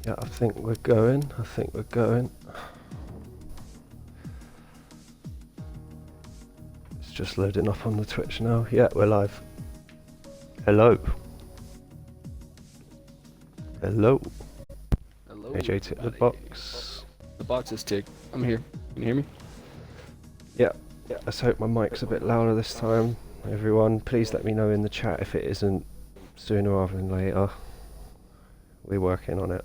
Yeah, I think we're going. It's just loading up on the Twitch now. Yeah, we're live. Hello. Hello, AJ tick the everybody. box. The box is ticked. I'm here. Can you hear me? Yeah, let's hope my mic's a bit louder this time. Everyone, please let me know in the chat if it isn't sooner rather than later. We're working on it.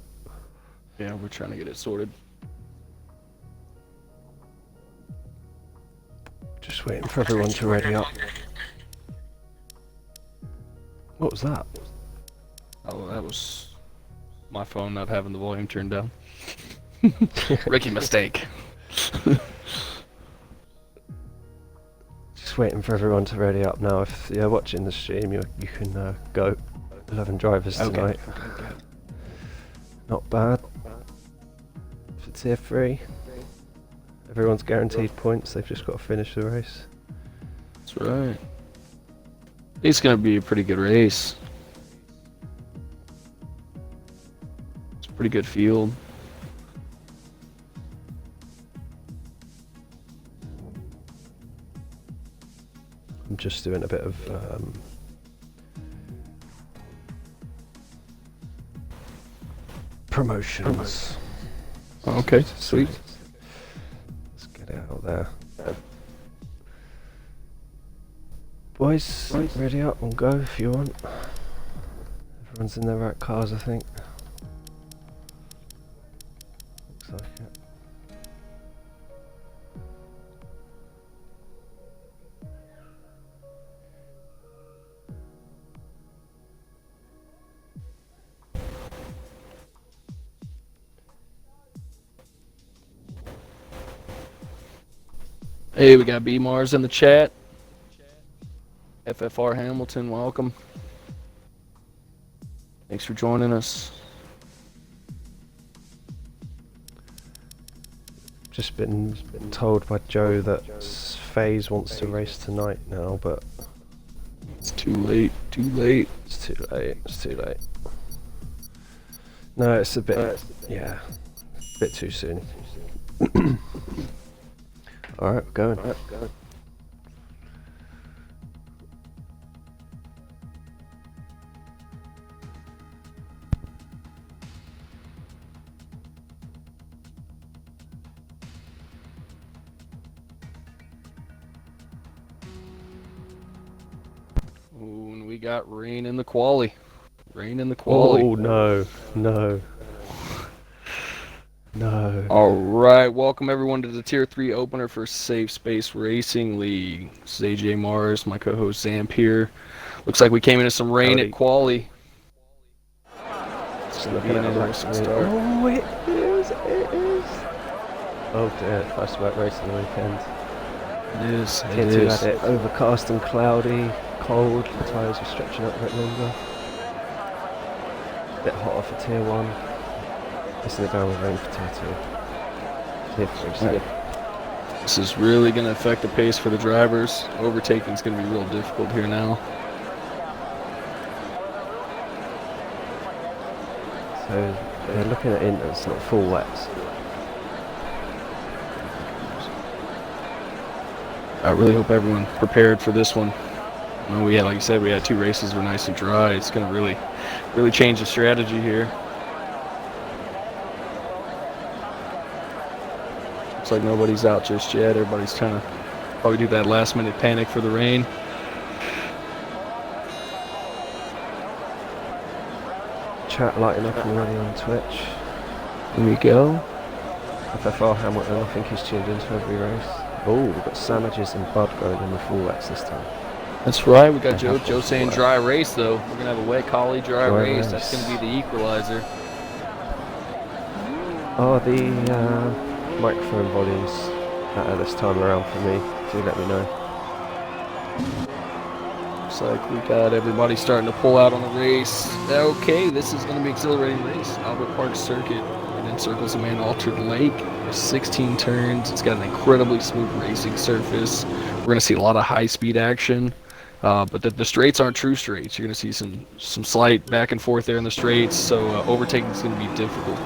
Yeah, we're trying to get it sorted. Just waiting for everyone to ready up. What was that? Oh, that was my phone not having the volume turned down. Rookie mistake. Just waiting for everyone to ready up now. If you're watching the stream, you can go. 11 drivers tonight. Okay. Not bad. For tier 3. Everyone's guaranteed points, they've just got to finish the race. That's right. It's gonna be a pretty good race. It's a pretty good field. I'm just doing a bit of promotions. Okay, sweet. Let's get it out there. Boys, ready up and go if you want. Everyone's in their right cars, I think. Looks like it. Hey, we got B Mars in the chat. FFR Hamilton, welcome. Thanks for joining us. Just been told by Joe that FaZe wants to race tonight now, but It's too late. Too late. it's too late. No, it's a bit, yeah, a bit too soon. Alright, we're going. Ooh, and we got rain in the quali. Rain in the quali. Oh, no. All right, welcome everyone to the Tier 3 opener for Safe Space Racing League. This is AJ Mars, my co-host Zamp here. Looks like we came into some rain Howdy. at quali. It's gonna be an interesting start. Oh, it is. Oh dear, first wet race of the weekend. It is. Tier 2 had it overcast and cloudy, cold, the tyres were stretching out a bit longer. A bit hotter for Tier 1. Missing it down with rain for Tier 2. Tier 3, so This is really going to affect the pace for the drivers. Overtaking is going to be real difficult here now. So they're looking at inters, not full wets. I really hope everyone prepared for this one. Well, we had, like you said, we had 2 races were nice and dry. It's going to really change the strategy here. Looks like nobody's out just yet. Everybody's trying to probably do that last minute panic for the rain. Chat lighting up already on Twitch. Here we go. FFR Hamilton, I think he's tuned into every race. Oh, we've got Sandwiches and Bud going in the full wets this time. That's right. We got Joe saying dry race though. We're gonna have a wet collie dry race. race. That's gonna be the equalizer. Oh, the microphone volumes better this time around for me. Do let me know. Looks like we got everybody starting to pull out on the race. Okay, this is gonna be an exhilarating race. Albert Park Circuit. It encircles a man altered lake. There's 16 turns. It's got an incredibly smooth racing surface. We're gonna see a lot of high-speed action. But the straights aren't true straights. You're going to see some slight back and forth there in the straights, so overtaking is going to be difficult.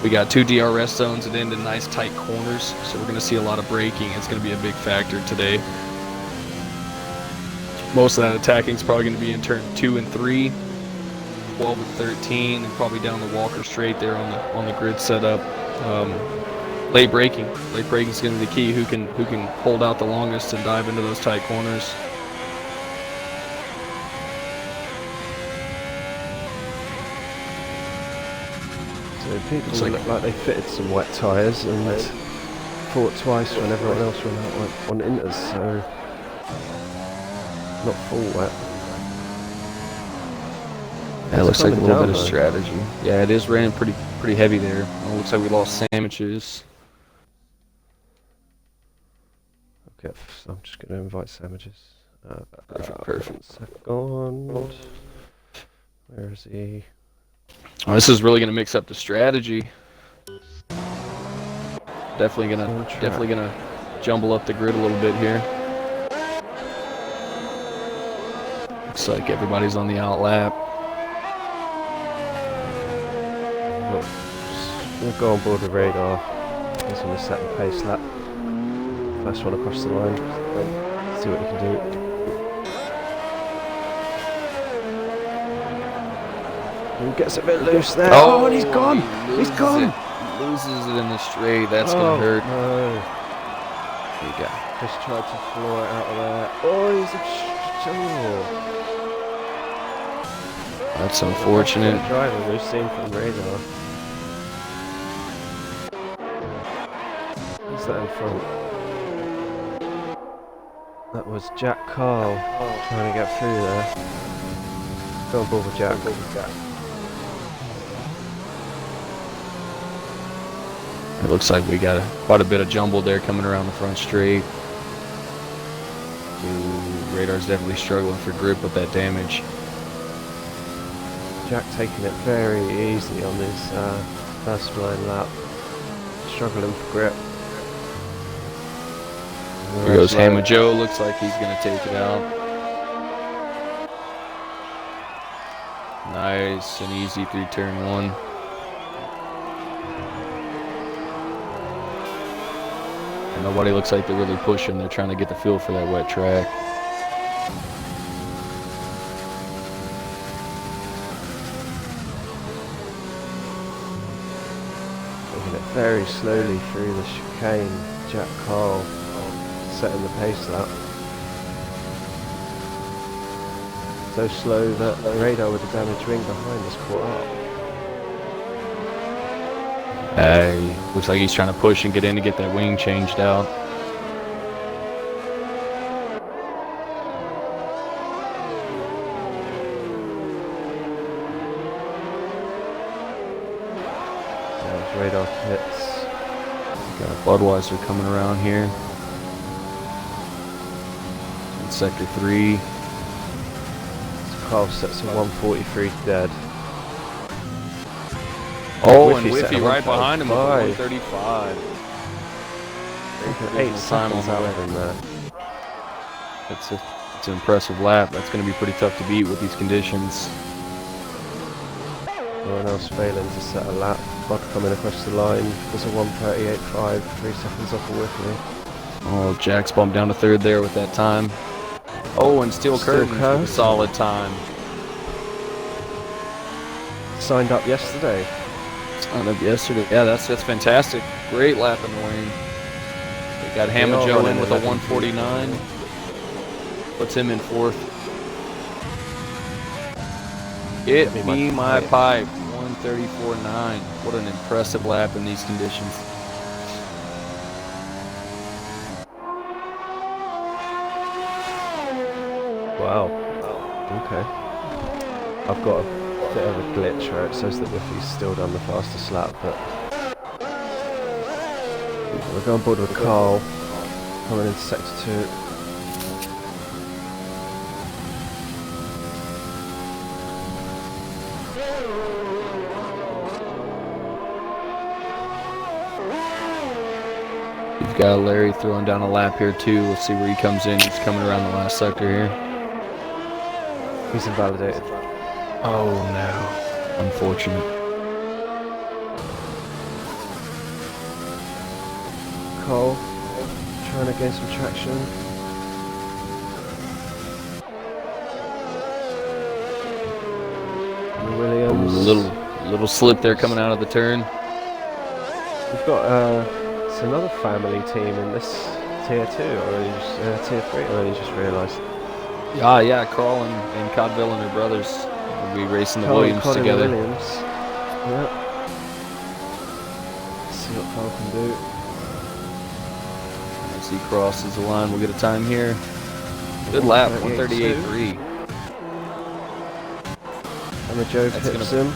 We got 2 DRS zones and into nice tight corners, so we're going to see a lot of braking. It's going to be a big factor today. Most of that attacking is probably going to be in turn 2 and 3, 12 and 13, and probably down the Walker straight there on the grid setup. Late braking is going to be the key. Who can hold out the longest and dive into those tight corners. So people look like they fitted some wet tyres and fought twice when everyone else went out on inters, so not full wet. Yeah, it looks like a little bit of strategy. Yeah, it is raining pretty heavy there. It looks like we lost sandwiches. Okay, so I'm just going to invite sandwiches. Perfect. Second. Where is he? Oh, this is really going to mix up the strategy. Definitely gonna jumble up the grid a little bit here. Looks like everybody's on the out lap. We'll go on board with radar. He's going to set the pace lap. First one across the line. See what he can do. He gets a bit loose there. Oh, and he's gone! He's gone! He loses it in the straight. That's going to hurt. No. There you go. Just tried to floor it out of there. Oh, he's a That's unfortunate. Driver we've seen from radar. Who's that in front? That was Jack Carl trying to get through there. Go on board with Jack. It looks like we got quite a bit of jumble there coming around the front straight. Ooh, radar's definitely struggling for grip with that damage. Jack taking it very easy on his first line lap. Struggling for grip. Here goes Hammer Joe. Looks like he's going to take it out. Nice and easy through turn 1. And nobody looks like they're really pushing. They're trying to get the feel for that wet track. Taking it very slowly through the chicane. Jack Carl setting the pace lap. So slow that the radar with the damaged wing behind us caught up. Looks like he's trying to push and get in to get that wing changed out. There's radar hits. Got Budweiser coming around here. In sector 3. Carl sets a 143 dead. Oh, and Whiffy right behind him with 135. 8 seconds out in there. It's an impressive lap. That's going to be pretty tough to beat with these conditions. No one else failing to set a lap. Bud coming across the line. There's a 138.5, 3 seconds off of Whiffy. Oh, Jack's bumped down to 3rd there with that time. Oh, and Steel Curtain with a solid time. Signed up yesterday. Yeah, that's fantastic. Great lap in the wing. We got Hammer Joe in with a 149. Puts him in 4th. It be my pipe. 134.9. What an impressive lap in these conditions. Wow. Okay. I've got a bit of a glitch where it says that Whiffy's still done the fastest lap, but we're going board with Carl coming into sector 2. We've got Larry throwing down a lap here too. Let's see where he comes in. He's coming around the last sector here. He's invalidated. Oh no. Unfortunate. Cole trying to gain some traction. And Williams. Little slip there coming out of the turn. We've got it's another family team in this tier 2 or tier 3. I only just realised. Yeah, Carl and Codville and their brothers will be racing the Williams Cole and together. Williams. Yeah. Let's see what Cole can do. As he crosses the line, we'll get a time here. Good lap, 138.3. And Joe hits him.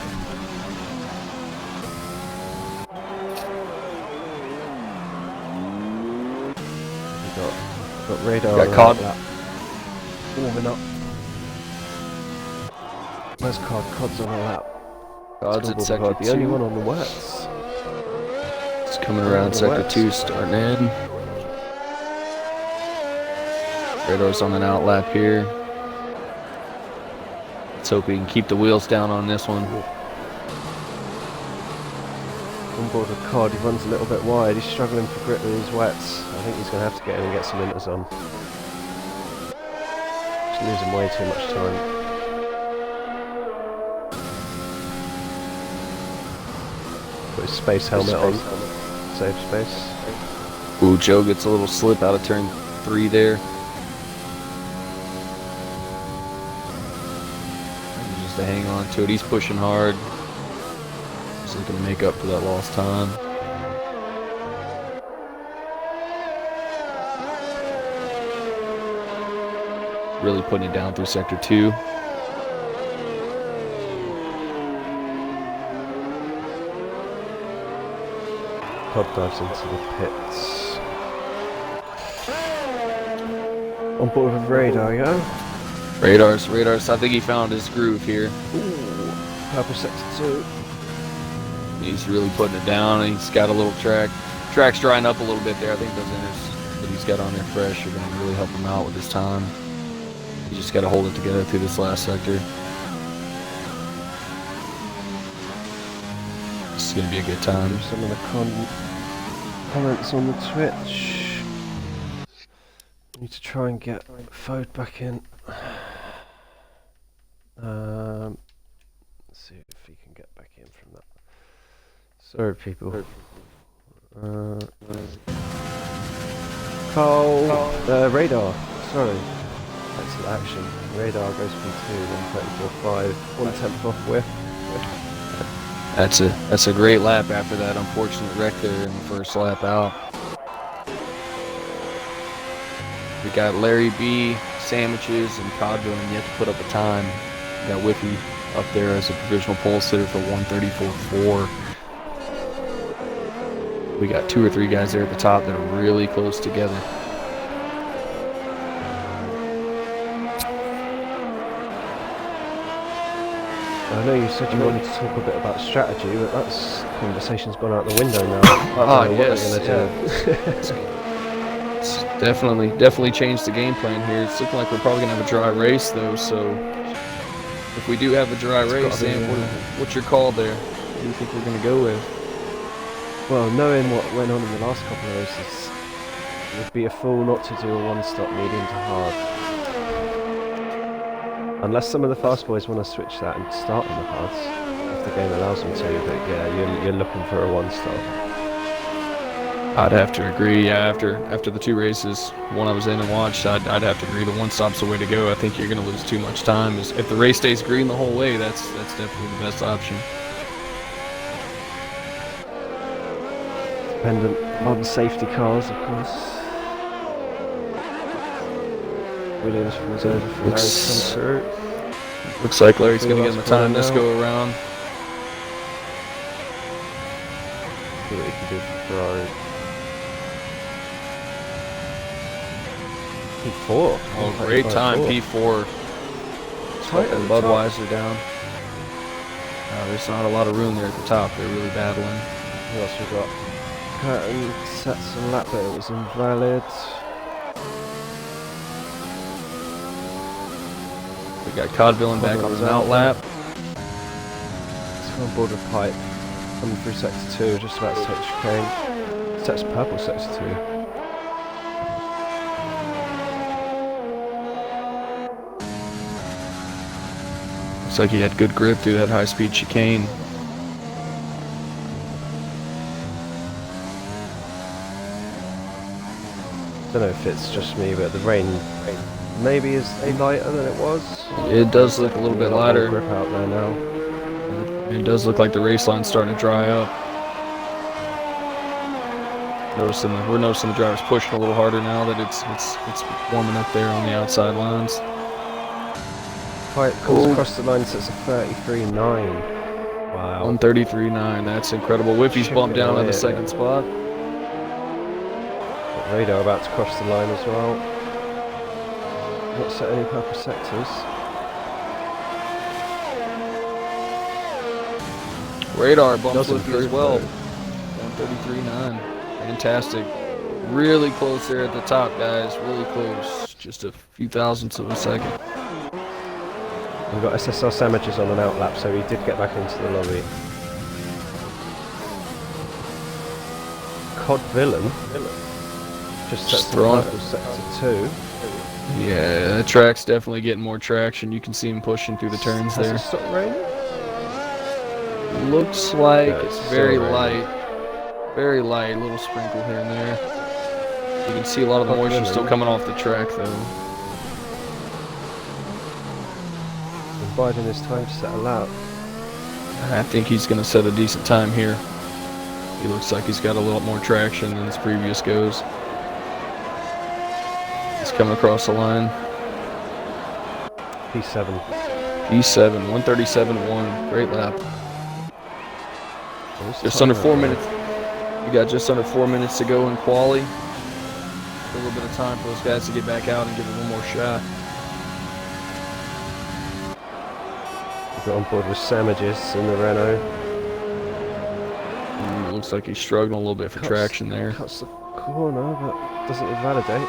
Got radar. Got Cod. Warming up. Where's Cod? Cod's on a lap. Cod's at sector 2. The only one on the wets. It's coming around sector 2, starting in. Radar's on an out lap here. Let's hope we can keep the wheels down on this one. On board with Cod, he runs a little bit wide. He's struggling for grip with his wets. I think he's going to have to get in and get some inters on. He's losing way too much time. Put his space helmet on. Save space. Ooh, Joe gets a little slip out of turn 3 there. Just to hang on to it. He's pushing hard. He's looking to make up for that lost time. Really putting it down through sector 2. Cod dives into the pits. On board with radar, yeah? Radars. I think he found his groove here. Ooh, purple sector 2. He's really putting it down, and he's got a little track. Track's drying up a little bit there. I think those inners that he's got on there fresh are going to really help him out with his time. You just got to hold it together through this last sector. This is going to be a good time. Some of the comments on the Twitch. Need to try and get Fode back in. Let's see if he can get back in from that. Sorry, people. Cole, radar. Sorry. That's the action. Radar goes P2, 134.5, 1/10 off whiff. That's a great lap after that unfortunate wreck there in the first lap out. We got Larry B, Sandwiches, and Codville yet to put up a time. We got Whiffy up there as a provisional pole sitter for 134.4. We got 2 or 3 guys there at the top that are really close together. I know you said you wanted to talk a bit about strategy, but that's conversation's gone out the window now. I don't know what they're going to do. It's definitely changed the game plan here. It's looking like we're probably going to have a dry race though, so if we do have a dry race, Sam, what's your call there? What do you think we're going to go with? Well, knowing what went on in the last couple of races, it would be a fool not to do a one-stop medium to hard. Unless some of the fast boys want to switch that and start on the hards, if the game allows them to, but yeah, you're looking for a one-stop. I'd have to agree, yeah, after the 2 races, one I was in and watched, I'd have to agree the one-stop's the way to go. I think you're going to lose too much time. If the race stays green the whole way, that's definitely the best option. Dependent on safety cars, of course. Williams falls over for Larry to come through. Looks like Larry's going to get him the time this go around. See what he can do for Ferrari. P4. Oh, great time, P4. Tight And Budweiser down. There's not a lot of room there at the top. They're really battling. Who else we got? Curtin sets a lap, but it was invalid. We got Codvillan back on his out lap. Let's go on board with Pipe. Coming through sector 2, just about to take chicane. Sets purple sector 2. Looks like he had good grip through that high-speed chicane. Don't know if it's just me, but the rain maybe is lighter than it was. It does look a little bit lighter. Grip out there now. It does look like the race line's starting to dry up. We're noticing the drivers pushing a little harder now that it's warming up there on the outside lines. Pipe comes across the line, sets a 33.9. Wow. 133.9. That's incredible. Whiffy's bumped down to the second spot. Radar about to cross the line as well. Not set any purple sectors. Radar bumps Whiffy as well. 133.9. Fantastic. Really close there at the top, guys. Really close. Just a few thousandths of a second. We've got SSR Sandwiches on an out lap, so he did get back into the lobby. Codvillan just sets the purple sector 2. Yeah, that track's definitely getting more traction. You can see him pushing through the turns there. Has it stopped raining? Looks like Yeah, it's it's very still raining. light. Very light, little sprinkle here and there. You can see a lot of the moisture still coming off the track though. Biding his time to set a lap. I think he's going to set a decent time here. He looks like he's got a lot more traction than his previous goes. He's coming across the line. P7. P7, 137.1. Great lap. Just under 4 minutes. We got just under 4 minutes to go in quali. A little bit of time for those guys to get back out and give it one more shot. Got on board with Sandwiches in the Renault. Looks like he's struggling a little bit for traction there. Cuts the corner, but doesn't invalidate.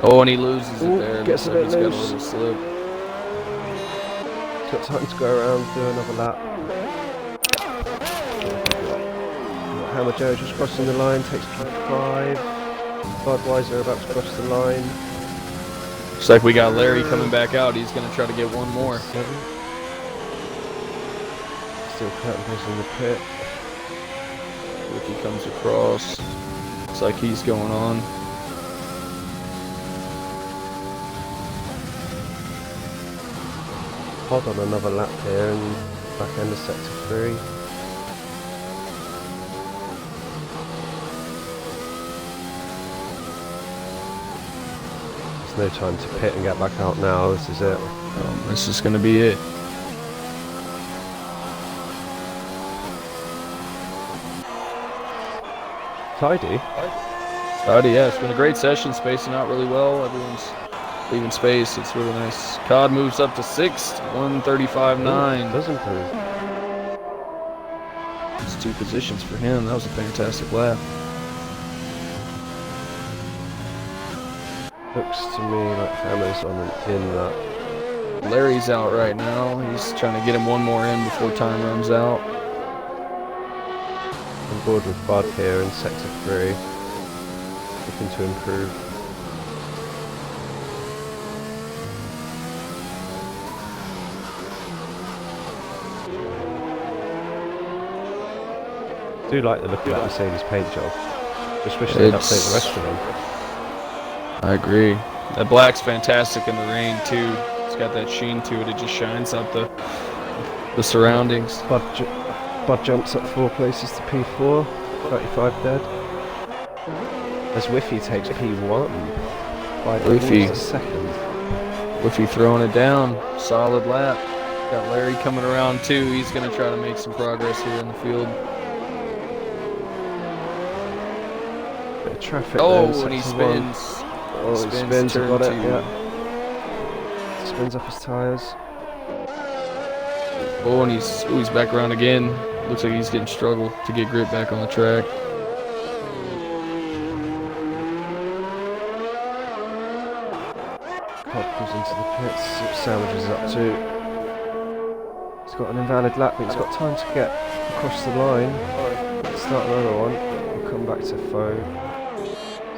Oh, and he loses it there. Gets a Looks bit like he's got a loose. little slip. He's got time to go around, do another lap. Hammer Joe just crossing the line, takes P5. Budweiser about to cross the line. Looks like we got Larry coming back out. He's going to try to get one more. 7. Still Curtin goes in the pit. Ricky comes across. Looks like he's going on. Pod on another lap here and back end of sector 3. There's no time to pit and get back out now, this is it. This is going to be it. Tidy. Tidy, yeah. It's been a great session. Spacing out really well. Everyone's leaving space. It's really nice. Cod moves up to 6th. 135.9. Does improve. It's 2 positions for him. That was a fantastic lap. Looks to me like Hammer's on an in lap. Larry's out right now. He's trying to get him one more in before time runs out. On board with Bud here in sector 3. Looking to improve. I do like the look of that Mercedes paint job. Just wish they'd update the rest of them. I agree. That black's fantastic in the rain too. It's got that sheen to it. It just shines up the surroundings. Bud jumps up 4 places to P4. 35 dead. As Whiffy takes P1. Whiffy. A second. Whiffy throwing it down. Solid lap. Got Larry coming around too. He's going to try to make some progress here in the field. Bit of traffic Oh, there in and he sector 1. spins. Oh, he spins, turn got it, 2. yeah. spins up his tyres. Oh, and he's back around again. Looks like he's getting struggle to get grip back on the track. Cobb pulls into the pits. Sandwich is up too. He's got an invalid lap, but he's got time to get across the line. Start another one. We'll come back to Foe.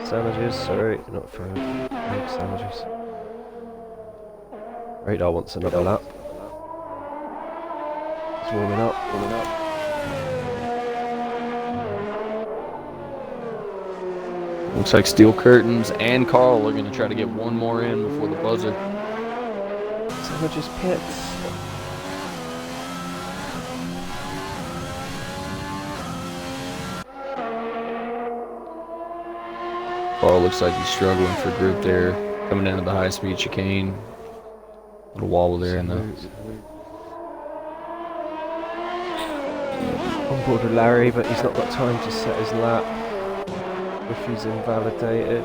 Sandwiches, sorry, not Foe. Make sandwiches. Radar wants another lap. He's warming up. Looks like Steel Curtains and Carl are going to try to get one more in before the buzzer. Sandwiches pits. Carl looks like he's struggling for grip there, coming down to the high-speed chicane. Little wobble there in the... On board with Larry, but he's not got time to set his lap. Wiffy's invalidated.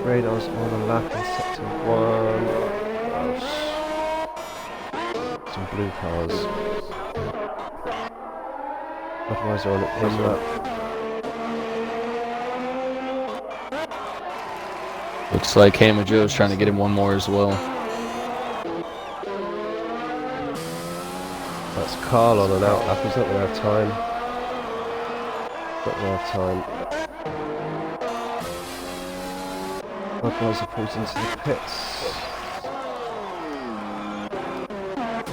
Radar's on a lap in sector 1. Some blue cars. Otherwise on one lap. Looks like Hammer Joe's trying to get him one more as well. That's Carl on an out lap. He's not going to have time. Not going to have time. Budweiser pulls into the pits.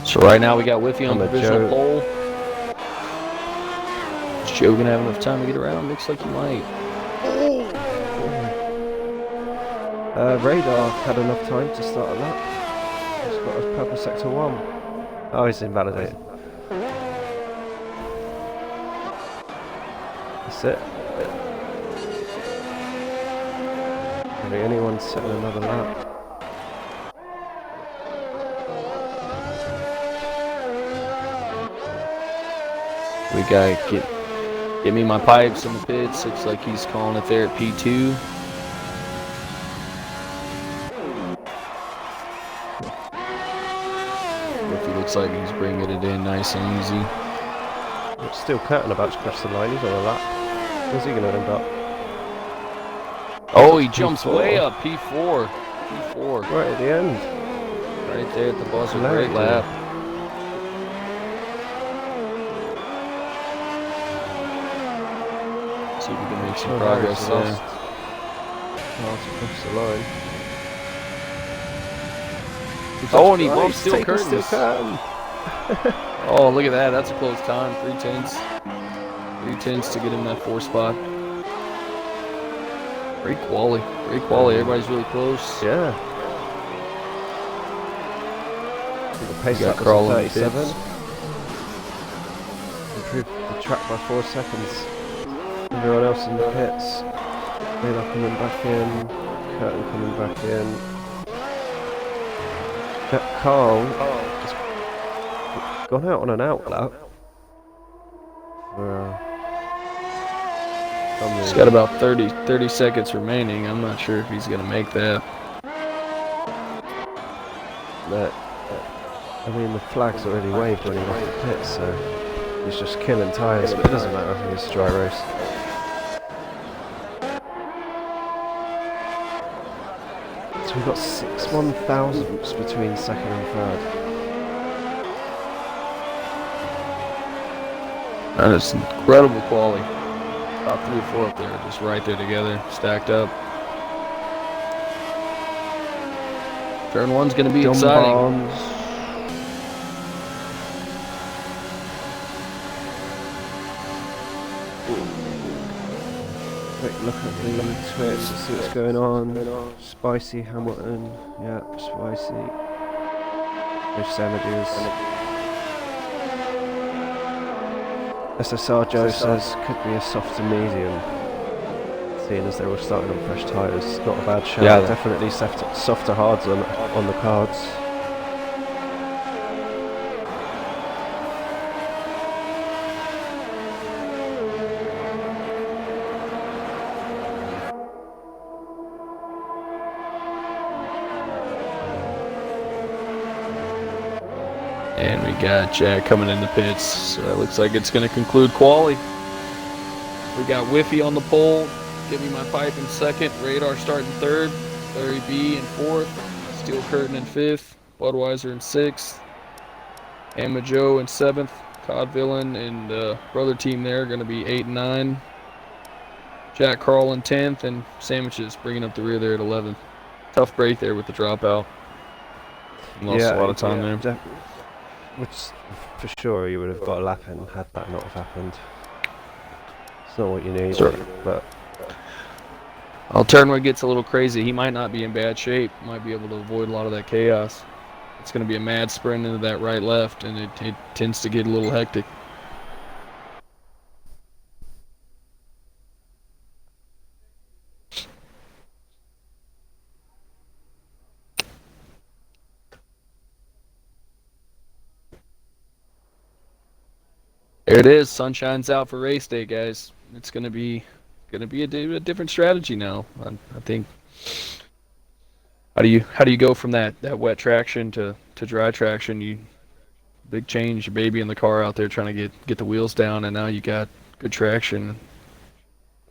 So right now we got Whiffy on the provisional Joe. pole. Is Joe going to have enough time to get around? Looks like he might. Radar had enough time to start a lap. He's got a purple sector 1. Oh, he's invalidated. That's it. Maybe anyone setting another lap. We got get me my pipes in the pits. Looks like he's calling it there at P2. Looks like he's bringing it in nice and easy. It's still Curtin about to cross the line. He's on a lap. Where's he going to end up? Oh, he jumps P4. way up. P4. P4. Right at the end. Right there at the buzzer. Larry Great lap. See if we can make some progress there. Well, to cross the line. Oh, and he Right, bumped he's Steel taking Curtains. Curtin. Oh, look at that. That's a close time. 3/10. 3/10 to get him that 4 spot. Great quality. Great quality. Everybody's really close. Yeah. The pace got lap was Carl in the 37. pits. Improved the track by 4 seconds. Everyone else in the pits. Radar coming back in. Curtin coming back in. Carl has gone out on an out lap. He's got about 30 seconds remaining. I'm not sure if he's going to make that. I mean, the flag's already waved when he left the pit, so he's just killing tyres, but it doesn't matter. I think it's a dry race. So we've got 6 1,000ths between second and third. That is incredible quality. About 3 or 4 up there, just right there together, stacked up. Turn 1's going to be John exciting. Barnes. Quick look at the Twitch to see what's going on. Spicy Hamilton, yeah, spicy. Fish sandwiches. SSR Joe says could be a softer medium. Seeing as they're all starting on fresh tyres, not a bad shout. Yeah, Definitely softer hards on the cards. And we got Jack coming in the pits. So that looks like it's going to conclude quali. We got Whiffy on the pole. Give me my pipe in second. Radar starting third. Larry B in fourth. Steel Curtain in fifth. Budweiser in sixth. Emma Joe in seventh. Cod Villain and brother team there are going to be 8 and 9. Jack Carl in 10th. And Sandwiches bringing up the rear there at 11th. Tough break there with the dropout. Lost a lot of time there. Which, for sure, you would have got a lap in had that not have happened. It's not what you need, but... Turnwood gets a little crazy. He might not be in bad shape. Might be able to avoid a lot of that chaos. It's going to be a mad sprint into that right-left, and it tends to get a little hectic. There it is. Sunshine's out for race day, guys. It's going to be a different strategy now. I think. How do you go from that wet traction to dry traction? Big change. Your baby in the car out there trying to get the wheels down, and now you got good traction.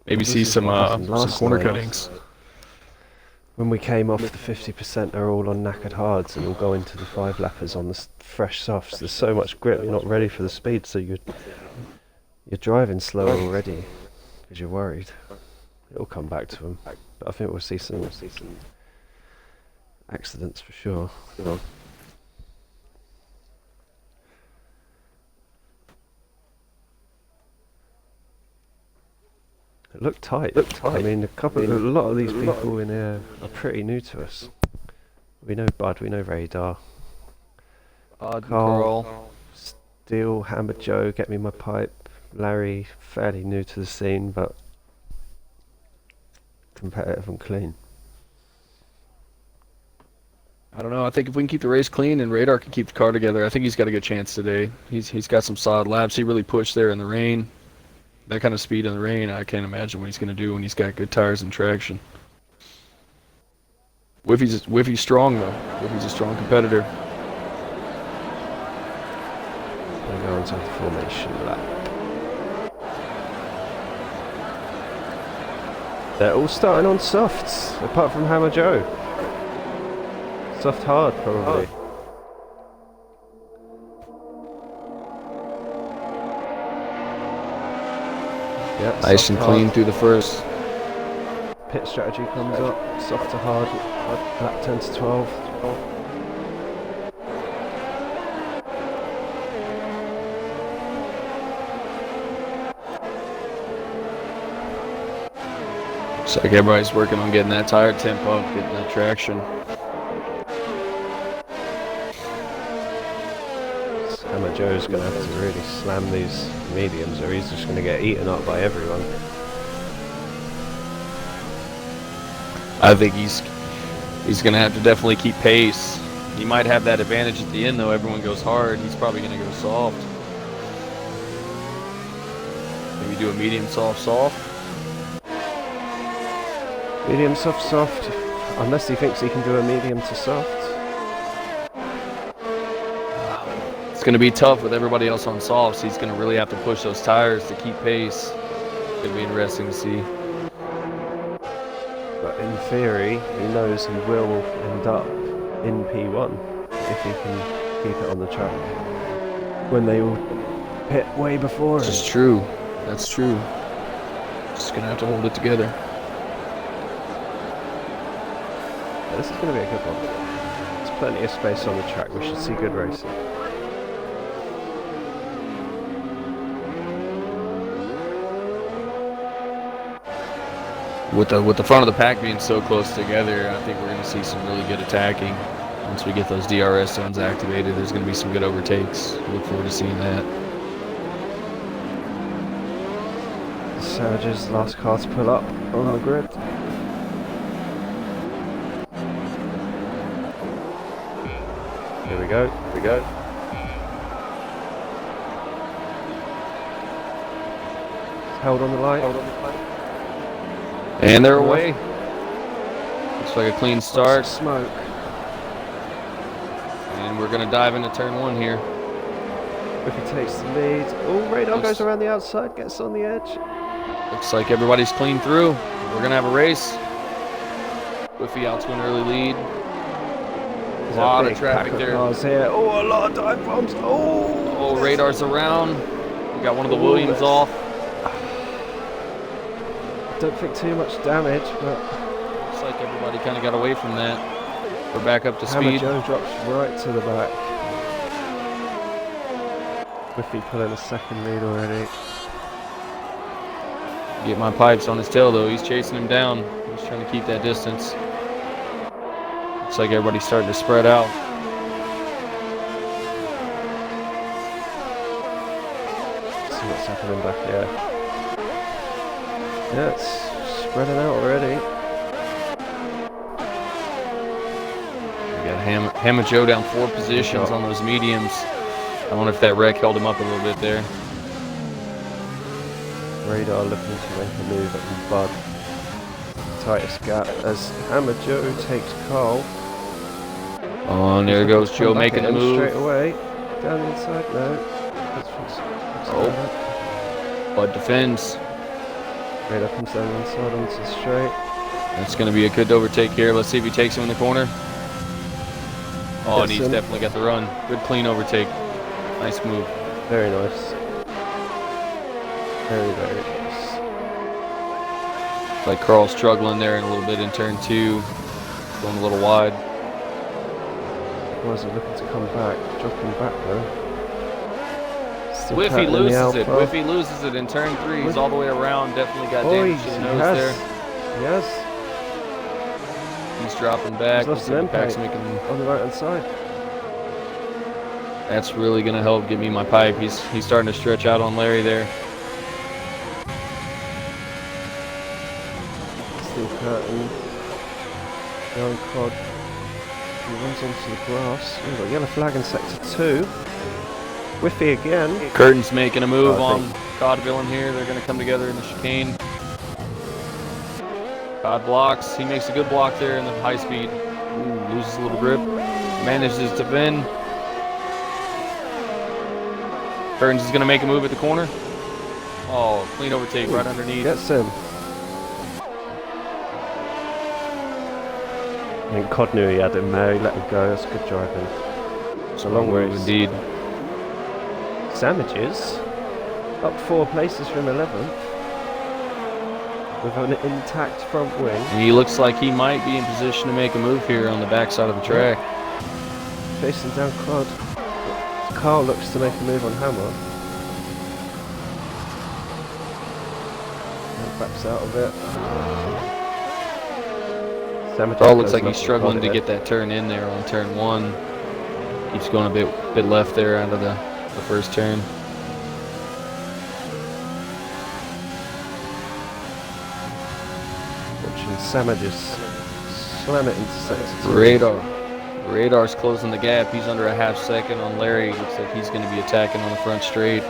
Maybe see some corner cuttings. When we came off, the 50% are all on knackered hards and will go into the 5-lappers on the fresh softs. There's so much grip, you're not ready for the speed, so you're driving slower already because you're worried. It'll come back to them, but I think we'll see some accidents for sure. It looked tight. I mean, a lot of these people in here are pretty new to us. We know Bud, we know Radar. Carl, Steel, Hammer Joe, Get Me My Pipe. Larry, fairly new to the scene, but competitive and clean. I don't know. I think if we can keep the race clean and Radar can keep the car together, I think he's got a good chance today. He's got some solid laps. He really pushed there in the rain. That kind of speed in the rain, I can't imagine what he's going to do when he's got good tires and traction. Whiffy's strong, though. Whiffy's a strong competitor. We're going to the formation lap. They're all starting on softs, apart from Hammer Joe. Soft hard, probably. Yep, nice and clean through the first. Pit strategy comes up, soft to hard, lap 10 to 12. Looks like everybody's working on getting that tire temp up, getting that traction. Hammer Joe's going to have to really slam these mediums or he's just going to get eaten up by everyone. I think he's going to have to definitely keep pace. He might have that advantage at the end, though. Everyone goes hard. He's probably going to go soft. Maybe do a medium, soft, soft. Medium, soft, soft. Unless he thinks he can do a medium to soft. It's going to be tough with everybody else on softs. He's going to really have to push those tires to keep pace. It's going to be interesting to see. But in theory, he knows he will end up in P1 if he can keep it on the track. When they all pit way before him. That's true. That's true. Just going to have to hold it together. Yeah, this is going to be a good one. There's plenty of space on the track. We should see good racing. With the front of the pack being so close together, I think we're going to see some really good attacking. Once we get those DRS zones activated, there's going to be some good overtakes. Look forward to seeing that. Savage's last car to pull up on the grid. Here we go. Here we go. Held on the line. And they're away. Looks like a clean start. Smoke. And we're going to dive into turn 1 here. Whiffy takes the lead. Oh, Radar goes around the outside, gets on the edge. Looks like everybody's clean through. We're going to have a race. Whiffy out to an early lead. There's A lot big of traffic pack of there. cars here. Oh, a lot of dive bombs. Oh, Radar's around. We got one of the Williams off. Don't think too much damage, but Looks like everybody kind of got away from that. We're back up to Hammer speed. Joe drops right to the back. Whiffy pulling a second lead already. Get my pipes on his tail though. He's chasing him down. He's trying to keep that distance. Looks like everybody's starting to spread out. See what's happening back here. Yeah, it's spreading out already. We got Hammer Joe down 4 positions on those mediums. I wonder if that wreck held him up a little bit there. Radar looking to make a move at the Bud. Tightest gap as Hammer Joe takes Carl. Oh, and there goes Joe Come back making at the him move. straight away. Down the inside, no. Oh. Bud defends. Radar comes down the inside onto the straight. That's going to be a good overtake here. Let's see if he takes him in the corner. Oh, and he's Gets him. definitely got the run. Good clean overtake. Nice move. Very nice. Very, very nice. Like Carl's struggling there in a little bit in turn 2. Going a little wide. Was looking to come back, dropping back though. Still Whiffy battling the loses it. Alpha. Whiffy loses it in turn 3. He's all the way around. Definitely got damage to the nose there. Yes, He's dropping back. He's lost Looks an like the pack's impact. making. on the right hand side. That's really going to help get me my pipe. He's starting to stretch out on Larry there. Steel curtain. Young Cod. He runs onto the grass. We've got yellow flag in sector 2. Whiffy again. Curtin's making a move Oh, I on Codville in here. They're going to come together in the chicane. Cod blocks. He makes a good block there in the high speed. Ooh, loses a little grip. Manages to bend. Curtin's is going to make a move at the corner. Oh, clean overtake right underneath. Gets him. I think Cod knew he had him there. He let him go. That's good driving. It's a long race. indeed. Sandwiches up 4 places from 11th with an intact front wing. And he looks like he might be in position to make a move here on the backside of the track. Facing down Cod. Carl looks to make a move on Hammer. And backs out of it. Sandwiches Carl looks goes like he's left struggling with to Cod get that turn in there on turn 1. Keeps going a bit left there out of the first turn. Watching Sandwiches slam it into sector 2. Radar's closing the gap. He's under a half second on Larry. Looks like he's going to be attacking on the front straight.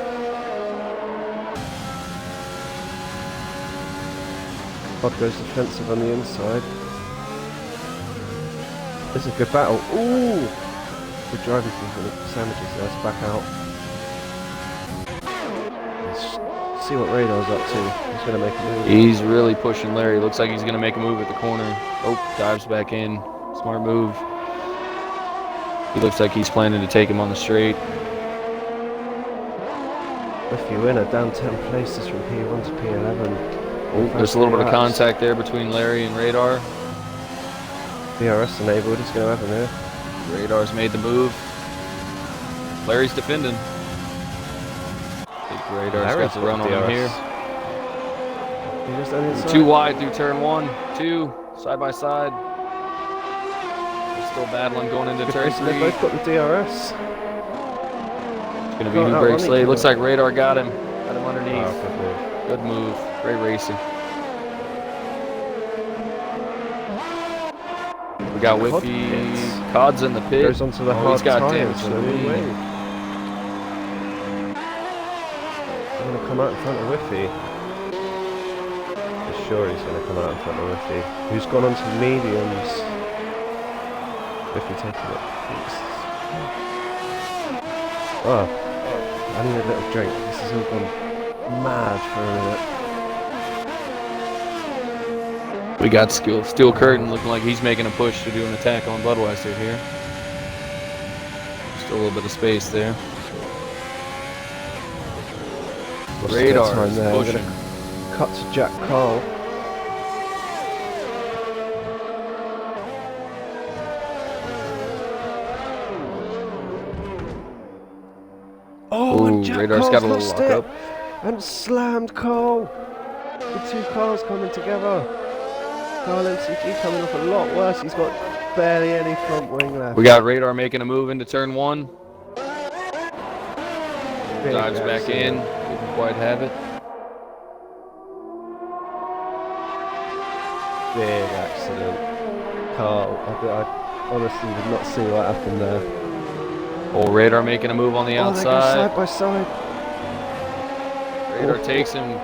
Cod goes defensive on the inside. This is a good battle. Ooh! Good driving from the Sandwiches there to back out. Let's see what Radar's up to. He's going to make a move. He's really pushing Larry. Looks like he's going to make a move at the corner. Oh, dives back in. Smart move. He looks like he's planning to take him on the straight. Whiffy winner down 10 places from P1 to P11. Oh, there's a little bit of contact there between Larry and Radar. DRS enabled, he's going to have him here. Radar's made the move. Larry's defending. I think Radar's got the run on him here. He just on the inside. 2 wide through turn 1. 2 side by side. They're still battling going into Good turn racing, 3. They've both got the DRS. It's going to be Got who out breaks on late. each Looks other. like Radar got him. Got him underneath. Oh, good move. Good move. Great racing. We got Cod Whiffy. hits. Cod's in the pit. Goes onto the Oh, hard he's got tyres damage to and the the wing. wing. He's going to come out in front of Whiffy. For sure he's going to come out in front of Whiffy. Who's gone onto mediums. Whiffy taking it. Oh. I need a little drink. This has all gone mad for a minute. We got Steel Curtain looking like he's making a push to do an attack on Budweiser here. Still a little bit of space there. What's Radar the time is there? We're pushing. gonna cut to Jack Cole. Oh, and Ooh, Jack Radar's Cole's got a little lost lock it up. and slammed Cole. The two cars coming together. Kyle MCG coming off a lot worse. He's got barely any front wing left. We got Radar making a move into turn 1. Big Dives back in. accident. Didn't quite have it. Big accident. Carl, I honestly did not see what happened there. Oh, Radar making a move on the Oh, they go outside. side by side. Radar Oh. takes him.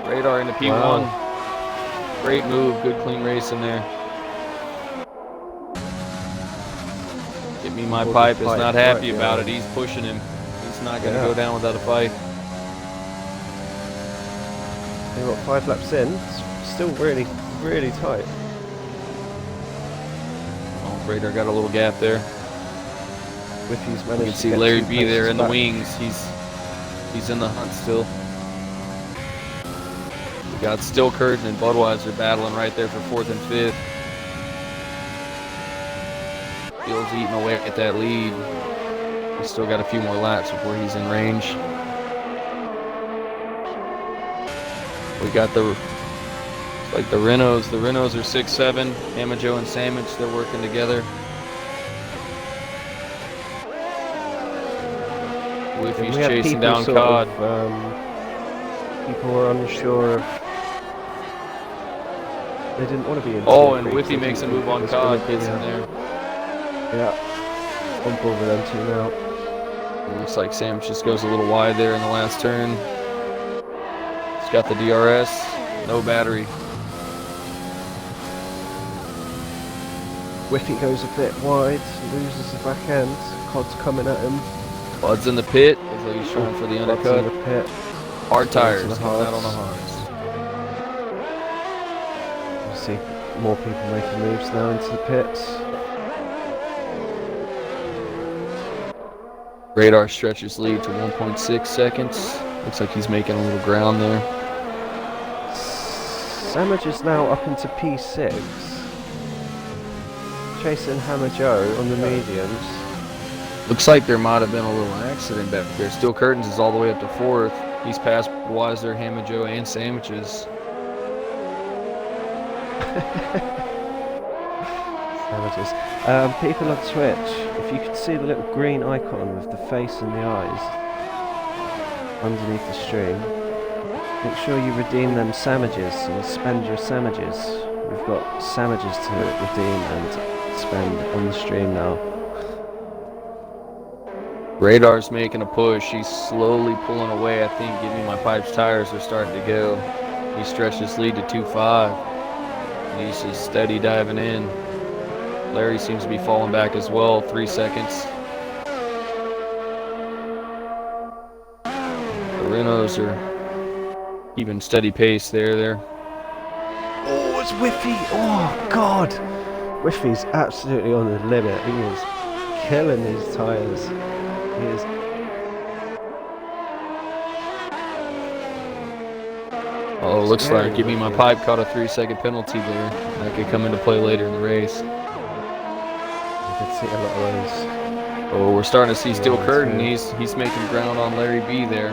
Radar into P1. Wow. Great move. Good clean race in there. Get me my Oh, the pipe is pipe not right happy about it. behind. He's pushing him. He's not going to Yeah. go down without a fight. They got 5 laps in. It's still really, really tight. Oh, Radar got a little gap there. Whiffy's You managed can to see get Larry 2 B there places in the back. wings. He's in the hunt still. We got Steel Curtain and Budweiser battling right there for 4th and 5th. Steele's eating away at that lead. He's still got a few more laps before he's in range. We got the Renaults. The Renaults are 6-7. Amajo and Sandwich, they're working together. And Whiffy's we had chasing people down sort Cod. of, people were unsure of. They didn't want to be in. Oh, and Whiffy, Whiffy makes a move on Cod, gets in there. Yeah, on board with them two now. It looks like Sandwich just goes a little wide there in the last turn. He's got the DRS, no battery. Whiffy goes a bit wide, loses the back end. Cod's coming at him. Bud's in the pit, looks like he's trying for the Bud's undercut. in the pit. Hard tires, the coming out hards. on the hards. You see more people making moves now into the pits. Radar stretches lead to 1.6 seconds. Looks like he's making a little ground there. Samage is now up into P6. Chasing Hammer Joe on the mediums. Looks like there might have been a little accident back there. Steel Curtains is all the way up to 4th. He's passed Weiser, Hammer Joe, and Sandwiches. Savages. People on Twitch, if you could see the little green icon with the face and the eyes underneath the stream, make sure you redeem them samages and spend your samages. We've got samages to redeem and spend on the stream now. Radar's making a push. He's slowly pulling away. I think Give Me My Pipes tires are starting to go. He stretched his lead to 2.5. And he's just steady diving in. Larry seems to be falling back as well. 3 seconds. The Renaults are keeping steady pace there. Oh, it's Whiffy! Oh, God! Whiffy's absolutely on the limit. He is killing these tyres. He is. Oh, looks Scary, like Give Me My Whiffy. Pipe caught a 3-second penalty there. That could come into play later in the race. I did see a lot of those. Oh, we're starting to see Steel Yeah, Curtain. too. He's making ground on Larry B there.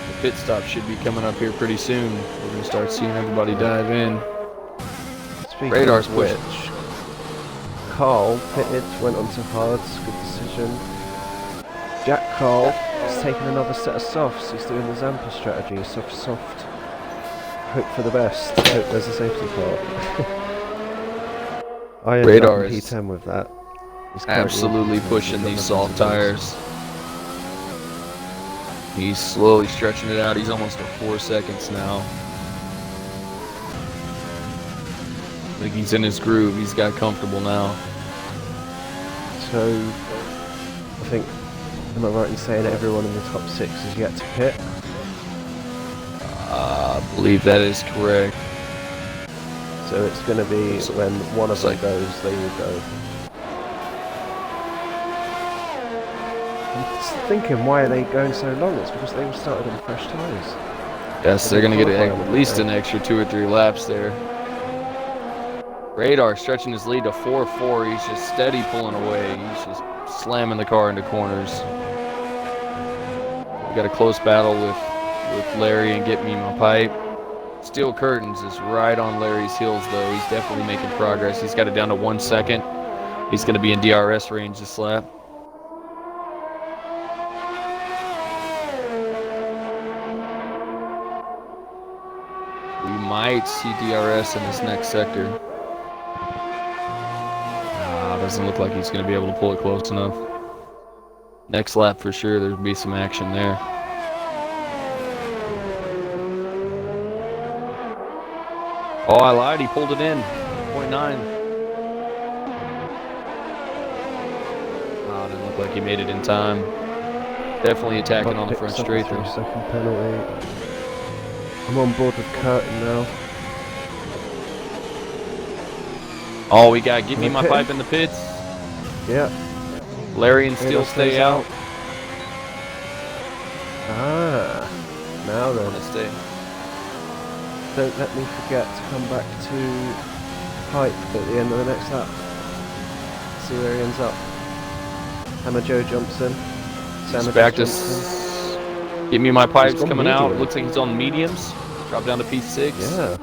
The pit stop should be coming up here pretty soon. We're going to start seeing everybody dive in. Speaking Radar's of pushing. which, Carl pitted, went onto hards, good decision. Jack Carl is taking another set of softs. He's doing the Zampa strategy, soft. Hope for the best. Hope there's a safety car. I ended Radar up in is P10 with that. He's currently Absolutely in P10, pushing he's got these nothing soft to lose. tires. He's slowly stretching it out. He's almost at 4 seconds now. I think he's in his groove. He's got comfortable now. So, I think Am I right in saying everyone in the top 6 is yet to pit? I believe that is correct. So it's going to be So- when one of them like- goes, they will go. I'm just thinking, why are they going so long? It's because they all started on fresh tyres. Yes, They they're going to get qualify at on least the an extra 2 or 3 laps there. Radar stretching his lead to 4-4. He's just steady pulling away. He's just slamming the car into corners. We got a close battle with Larry and Get Me My Pipe. Steel Curtains is right on Larry's heels, though. He's definitely making progress. He's got it down to 1 second. He's going to be in DRS range this lap. We might see DRS in this next sector. Doesn't look like he's going to be able to pull it close enough. Next lap for sure, there'll be some action there. Oh, I lied. He pulled it in. 0.9. Oh, didn't look like he made it in time. Definitely attacking on the front straight there. Second penalty. I'm on board with Curtin now. Oh, we got Give Me My Okay. Pipe in the pits. Yeah. Larry and Steel Radar stay stays out. Ah. Now then. Wanna stay. Don't let me forget to come back to Pipe at the end of the next lap. See where he ends up. Hammer Joe jumps in. He's Sandwich back to jumps Give Me My Pipes gone coming out. medium. Looks like he's on mediums. Drop down to P6. in. Yeah.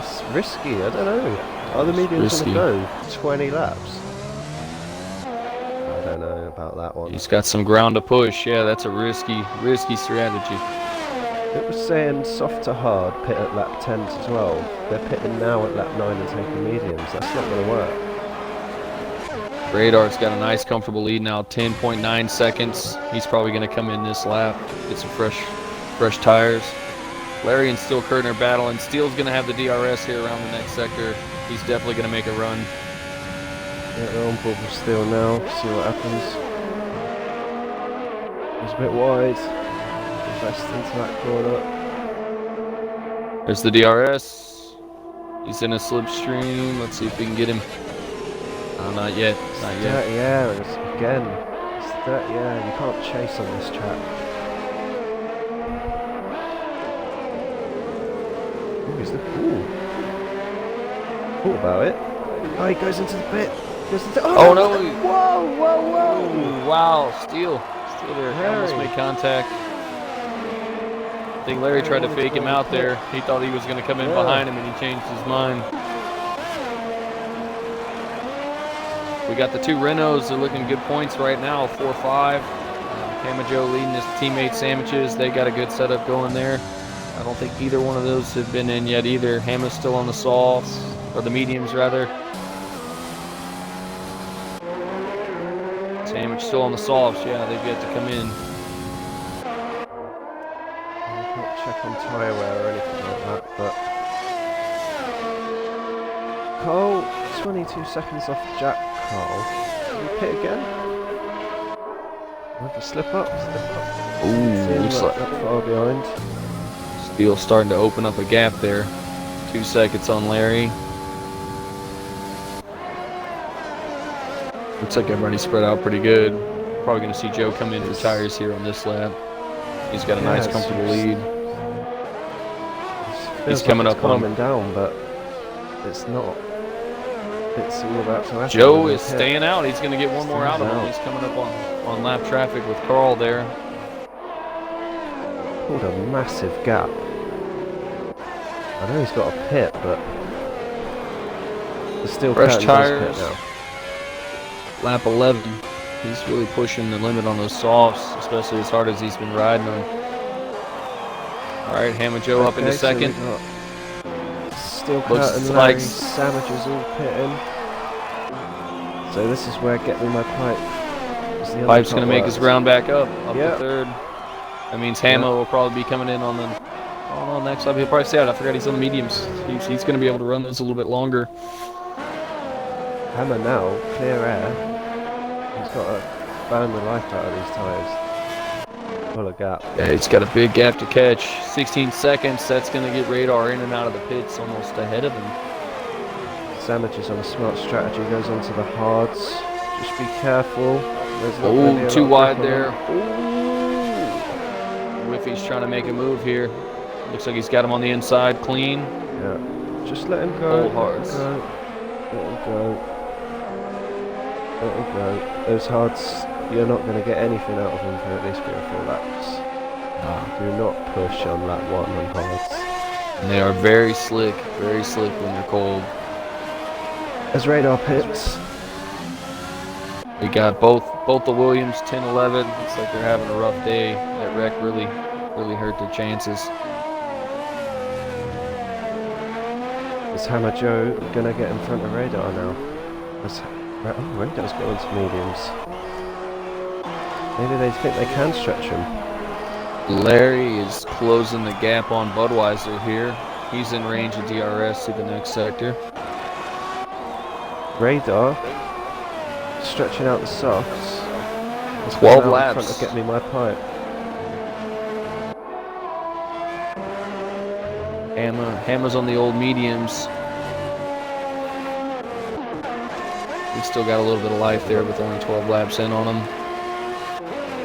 It's risky, I don't know. Are the mediums risky. going to go 20 laps? I don't know about that one. He's got some ground to push. Yeah, that's a risky strategy. It was saying soft to hard, pit at lap 10 to 12. They're pitting now at lap 9 and taking mediums. That's not going to work. Radar's got a nice, comfortable lead now, 10.9 seconds. He's probably going to come in this lap, get some fresh tires. Larry and Steel Curtin are battling. Steel's going to have the DRS here around the next sector. He's definitely going to make a run. Yeah, they're on board with Steel now. See what happens. He's a bit wide. Invest into that corner. There's the DRS. He's in a slipstream. Let's see if we can get him. Not yet. Not yet. Dirty air again. It's dirty air. You can't chase on this track. Ooh, he's ooh. Thought about it. Oh, he goes into the pit. Oh, no. Whoa, whoa, whoa. Ooh, wow, Steel there. He almost Larry. made contact. I think Larry tried to fake him out there. He thought he was going to come in behind him, and he changed his mind. We got the 2 Renaults. They're looking good points right now, 4-5. Camajo leading his teammate Sandwiches. They got a good setup going there. I don't think either one of those have been in yet either. Hammer's still on the softs, or the mediums rather. Sandwich still on the softs. Yeah, they've yet to come in. I can't check on tyre wear or anything like that, but Cole, 22 seconds off Jack Cole. Can we pit again? Have a slip up? Ooh, looks like that far behind. Steel starting to open up a gap there. 2 seconds on Larry. Looks like everybody's spread out pretty good. Probably going to see Joe come in for tires here on this lap. He's got a nice, it's comfortable just- lead. Feels coming like up it's on calming down, but it's not. It's all about to happen. Joe when is they pit. staying out. He's going to get one more out of him. He's coming up on lap traffic with Carl there. Pulled a massive gap. I know he's got a pit, but there's still Fresh Curtin does tires. pit now. Lap 11. He's really pushing the limit on those softs, especially as hard as he's been riding them. All right, Hammer Joe up into Okay, so we second. got Steel Looks Curtin, like- Larry, Sandwiches all pitting. So this is where Get Me My Pipe. is the Pipe's other going to make his top round back up Yeah. to third. That means Hamo will probably be coming in on the next lap. He'll probably stay out. I forgot he's on the mediums. He's going to be able to run those a little bit longer. Hammer now, clear air. He's got a burn the life out of these tyres. Full of gap. Yeah, he's got a big gap to catch. 16 seconds. That's going to get Radar in and out of the pits almost ahead of him. Samage is on a smart strategy, goes onto the hards. Just be careful. Oh, too wide there. Ooh. Whiffy's trying to make a move here. Looks like he's got him on the inside clean. Yeah. Just let him go. Old hards. Let him go. Let him go. Those hards, you're not going to get anything out of them for at least 3 or 4 laps. Do not push on lap 1 on hards. And they are very slick when they're cold. As Radar pits. We got both the Williams 10-11. Looks like they're having a rough day. That wreck really hurt their chances. Is Hammer Joe gonna get in front of Radar now? Radar's going to mediums. Maybe they think they can stretch him. Larry is closing the gap on Budweiser here. He's in range of DRS to the next sector. Radar stretching out the softs. 12 In laps. front of Get Me My Pipe. Hammer's on the old mediums. He's still got a little bit of life there with only 12 laps in on him.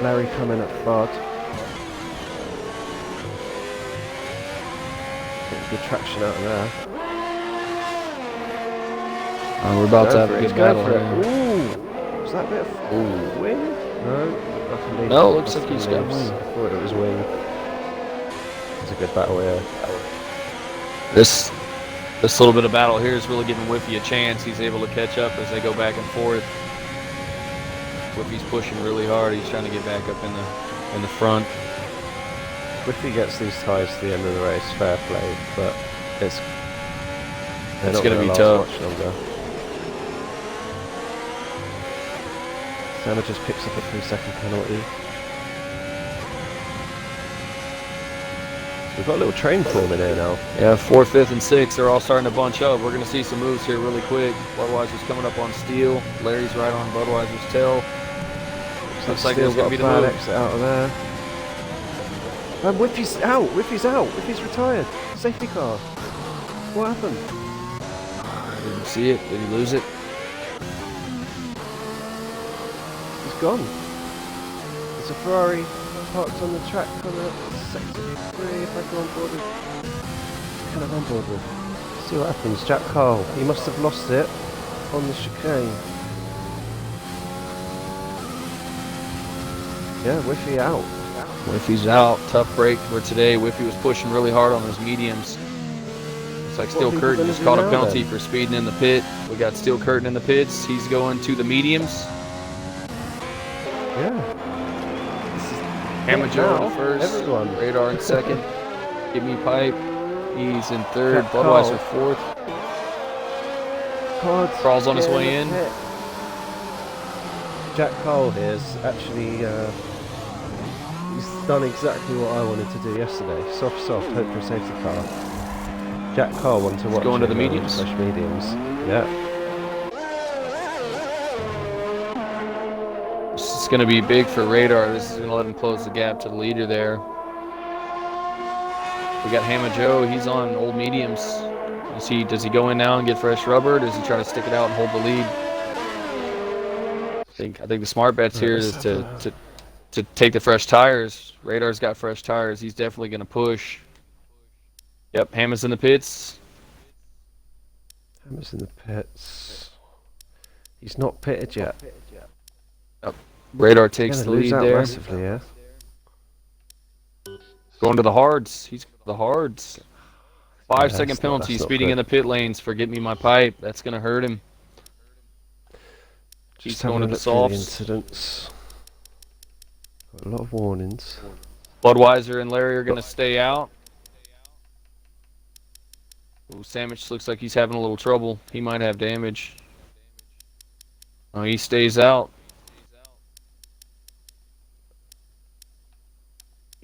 Larry coming up Bud. Getting good traction out of there. We're about to have a He's good going battle for it. here. Ooh! Was that a bit of wing? No, looks like he's got wing. I thought it was wing. It's a good battle here. This little bit of battle here is really giving Whiffy a chance. He's able to catch up as they go back and forth. Whiffy's pushing really hard. He's trying to get back up in the front. Whiffy gets these tyres to the end of the race, fair play, but it's going to be tough. Much longer. Senna just picks up a 3-second penalty. We've got a little train forming here now. Yeah, 4th, 5th, and 6th. They're all starting to bunch up. We're going to see some moves here really quick. Budweiser's coming up on Steele. Larry's right on Budweiser's tail. Looks like there's going to be the move. Exit out of there. And Whiffy's out. Whiffy's out. Whiffy's retired. Safety car. What happened? Didn't see it. Did he lose it? He's gone. There's a Ferrari parked on the track coming up sector 3 if I go on board with. Can I go on board with? See what happens. Jack Cole. He must have lost it on the chicane. Yeah, Whiffy out. Whiffy's out. Tough break for today. Whiffy was pushing really hard on those mediums. Looks like Steel Curtin just caught a penalty for speeding in the pit. We got Steel Curtin in the pits. He's going to the mediums. Yeah. Hammer Joe in first. Everyone. Radar in second. Give Me Pipe. He's in third. Jack Budweiser Cole. 4th. Crawls on his way in. Jack Cole here's actually he's done exactly what I wanted to do yesterday. Soft, hope for a safety car. Jack Cole wanted to watch. Going to the mediums. Mediums. Yeah. This is going to be big for Radar. This is going to let him close the gap to the leader there. We got Hammer Joe. He's on old mediums. Does he go in now and get fresh rubber? Does he try to stick it out and hold the lead? I think the smart bet's here is to take the fresh tires. Radar's got fresh tires. He's definitely going to push. Yep, Hammer's in the pits. Hammer's in the pits. He's not pitted yet. Yep. Radar takes the lead there. Massively, yeah. Going to the hards. He's the hards. 5-second Yeah, penalty. that's not Speeding good. in the pit lanes for Get Me My Pipe. That's going to hurt him. He's Just going to having the a look through softs. incidents. Got a lot of warnings. Budweiser and Larry are going to stay out. Ooh, Sandwich looks like he's having a little trouble. He might have damage. Oh, he stays out.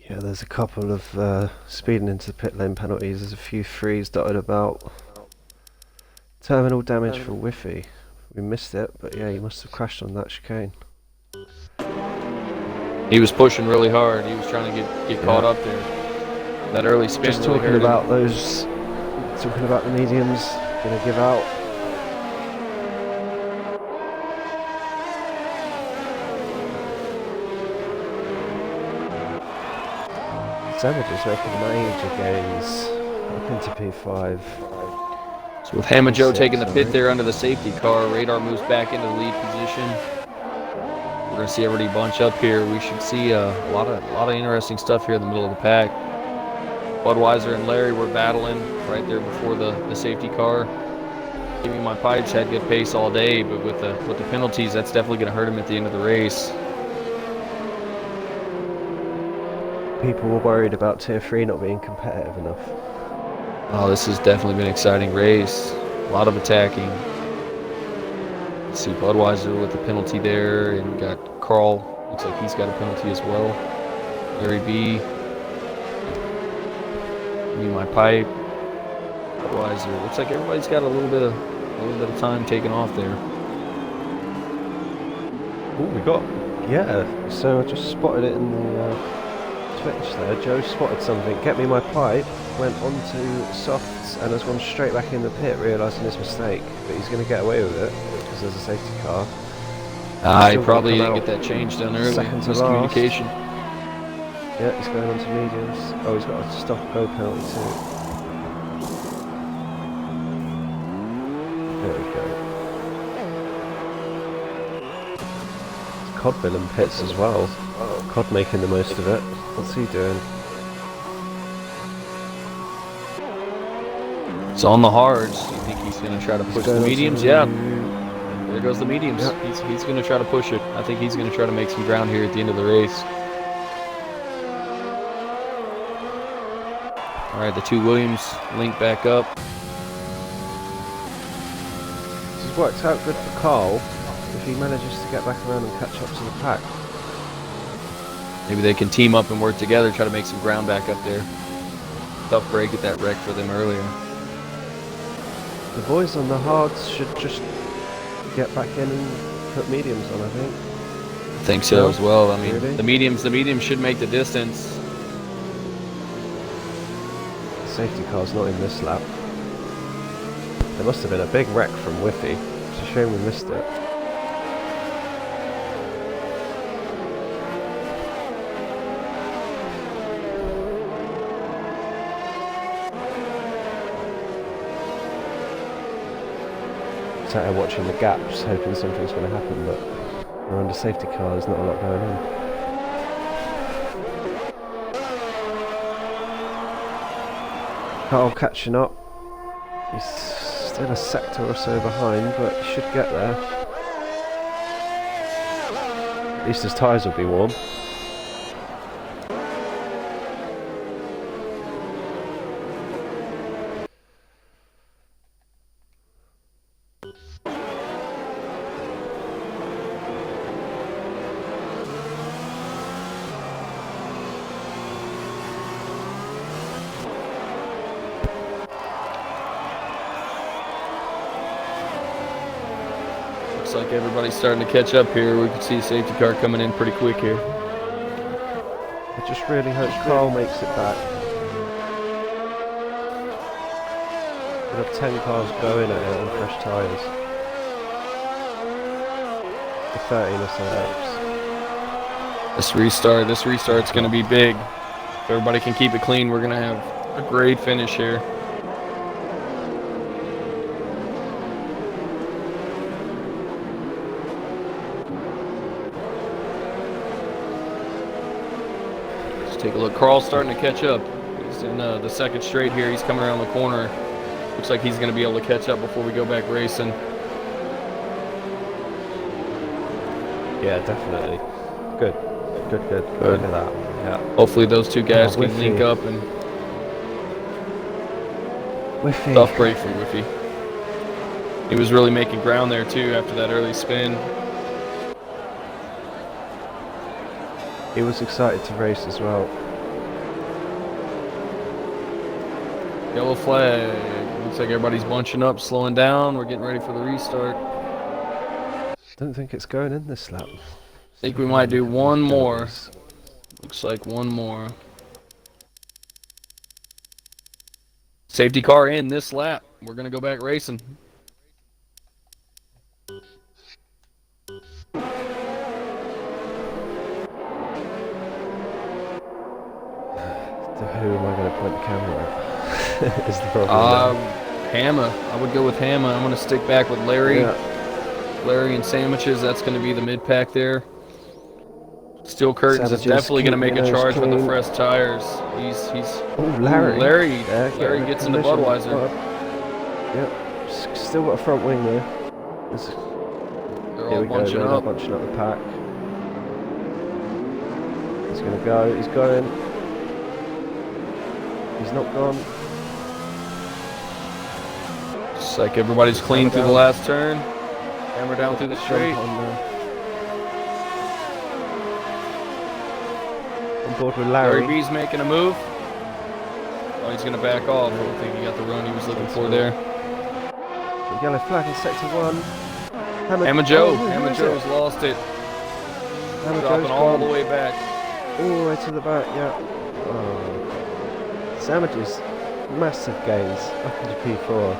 Yeah, there's a couple of speeding into the pit lane penalties. There's a few threes dotted about. Terminal damage for Whiffy. We missed it, but yeah, he must have crashed on that chicane. He was pushing really hard. He was trying to get caught up there. That early spin Just really talking hurt about him. talking about the mediums, gonna give out. Savage is making major gains up into P5. So with Hammer Joe taking the pit Sorry. there under the safety car, Radar moves back into the lead position. We're gonna see everybody bunch up here. We should see a lot of interesting stuff here in the middle of the pack. Budweiser and Larry were battling right there before the safety car. Give Me My Pipes had good pace all day, but with the penalties, that's definitely gonna hurt him at the end of the race. People were worried about Tier 3 not being competitive enough. Oh, this has definitely been an exciting race. A lot of attacking. Let's see Budweiser with the penalty there, and we got Carl. Looks like he's got a penalty as well. Larry B. Give Me My Pipe. Budweiser. Looks like everybody's got a little bit of time taken off there. Oh, we got, yeah, so I just spotted it in the Twitch there. Joe spotted something. Get Me My Pipe went onto softs and has gone straight back in the pit, realising his mistake. But he's going to get away with it because there's a safety car. He Still probably gonna didn't come get that change done early. second to Miscommunication. Yeah, he's going on to mediums. Oh, he's got a stop-go penalty too. There we go. Codville in pits as well. Cod making the most of it. What's he doing? It's on the hards. You think he's going to try to push the mediums? Yeah. There goes the mediums. Yep. He's going to try to push it. I think he's going to try to make some ground here at the end of the race. All right, the two Williams link back up. This has worked out good for Carl if he manages to get back around and catch up to the pack. Maybe they can team up and work together, try to make some ground back up there. Tough break at that wreck for them earlier. The boys on the hards should just get back in and put mediums on, I think. I think so No? as well. I mean, Really? the mediums should make the distance. The safety car's not in this lap. There must have been a big wreck from Whiffy. It's a shame we missed it. Sat here watching the gaps, hoping something's going to happen, but we're under safety car, there's not a lot going on. Carl catching up. He's still a sector or so behind, but he should get there. At least his tyres will be warm. Looks like everybody's starting to catch up here. We can see a safety car coming in pretty quick here. I just really hope Carl makes it back. We'll have 10 cars going at it on fresh tyres. The 13 or so laps. This restart's going to be big. If everybody can keep it clean, we're going to have a great finish here. Let's take a look. Carl's starting to catch up. He's in the second straight here. He's coming around the corner. Looks like he's going to be able to catch up before we go back racing. Yeah, definitely. Good. Good. Look at that. Yeah. Hopefully those two guys can Whiffy. link up and Whiffy. tough break for Whiffy. He was really making ground there too after that early spin. He was excited to race as well. Yellow flag. Looks like everybody's bunching up, slowing down. We're getting ready for the restart. Don't think it's going in this lap. I think we might do one more. Looks like one more. Safety car in this lap. We're gonna go back racing. Who am I going to point the camera at? Is the problem. Hammer. I would go with Hammer. I'm gonna stick back with Larry. Yeah. Larry and Sandwiches. That's gonna be the mid pack there. Steel Curtains is Savages definitely gonna make a keeping charge those with the clean. fresh tires. He's. Oh, Larry. Larry. Yeah, Larry getting gets into collision. Budweiser. Yep. Still got a front wing there. They're Here all we go. bunching They're up. bunching up the pack. He's gonna go. He's going. He's not gone. Just like everybody's clean through the last turn. Hammer down through the straight. Jump on board with Larry Larry. B's making a move. Oh, he's gonna back off. I don't think he got the run he was looking for there. Yellow flag in sector 1. Hammer Joe. Oh, who Hammer is Joe's it? lost it. Hammer Dropping Joe's all gone. the way back. All the way to the back, yeah. Oh. Sandwiches, massive gains up into P4. Oh,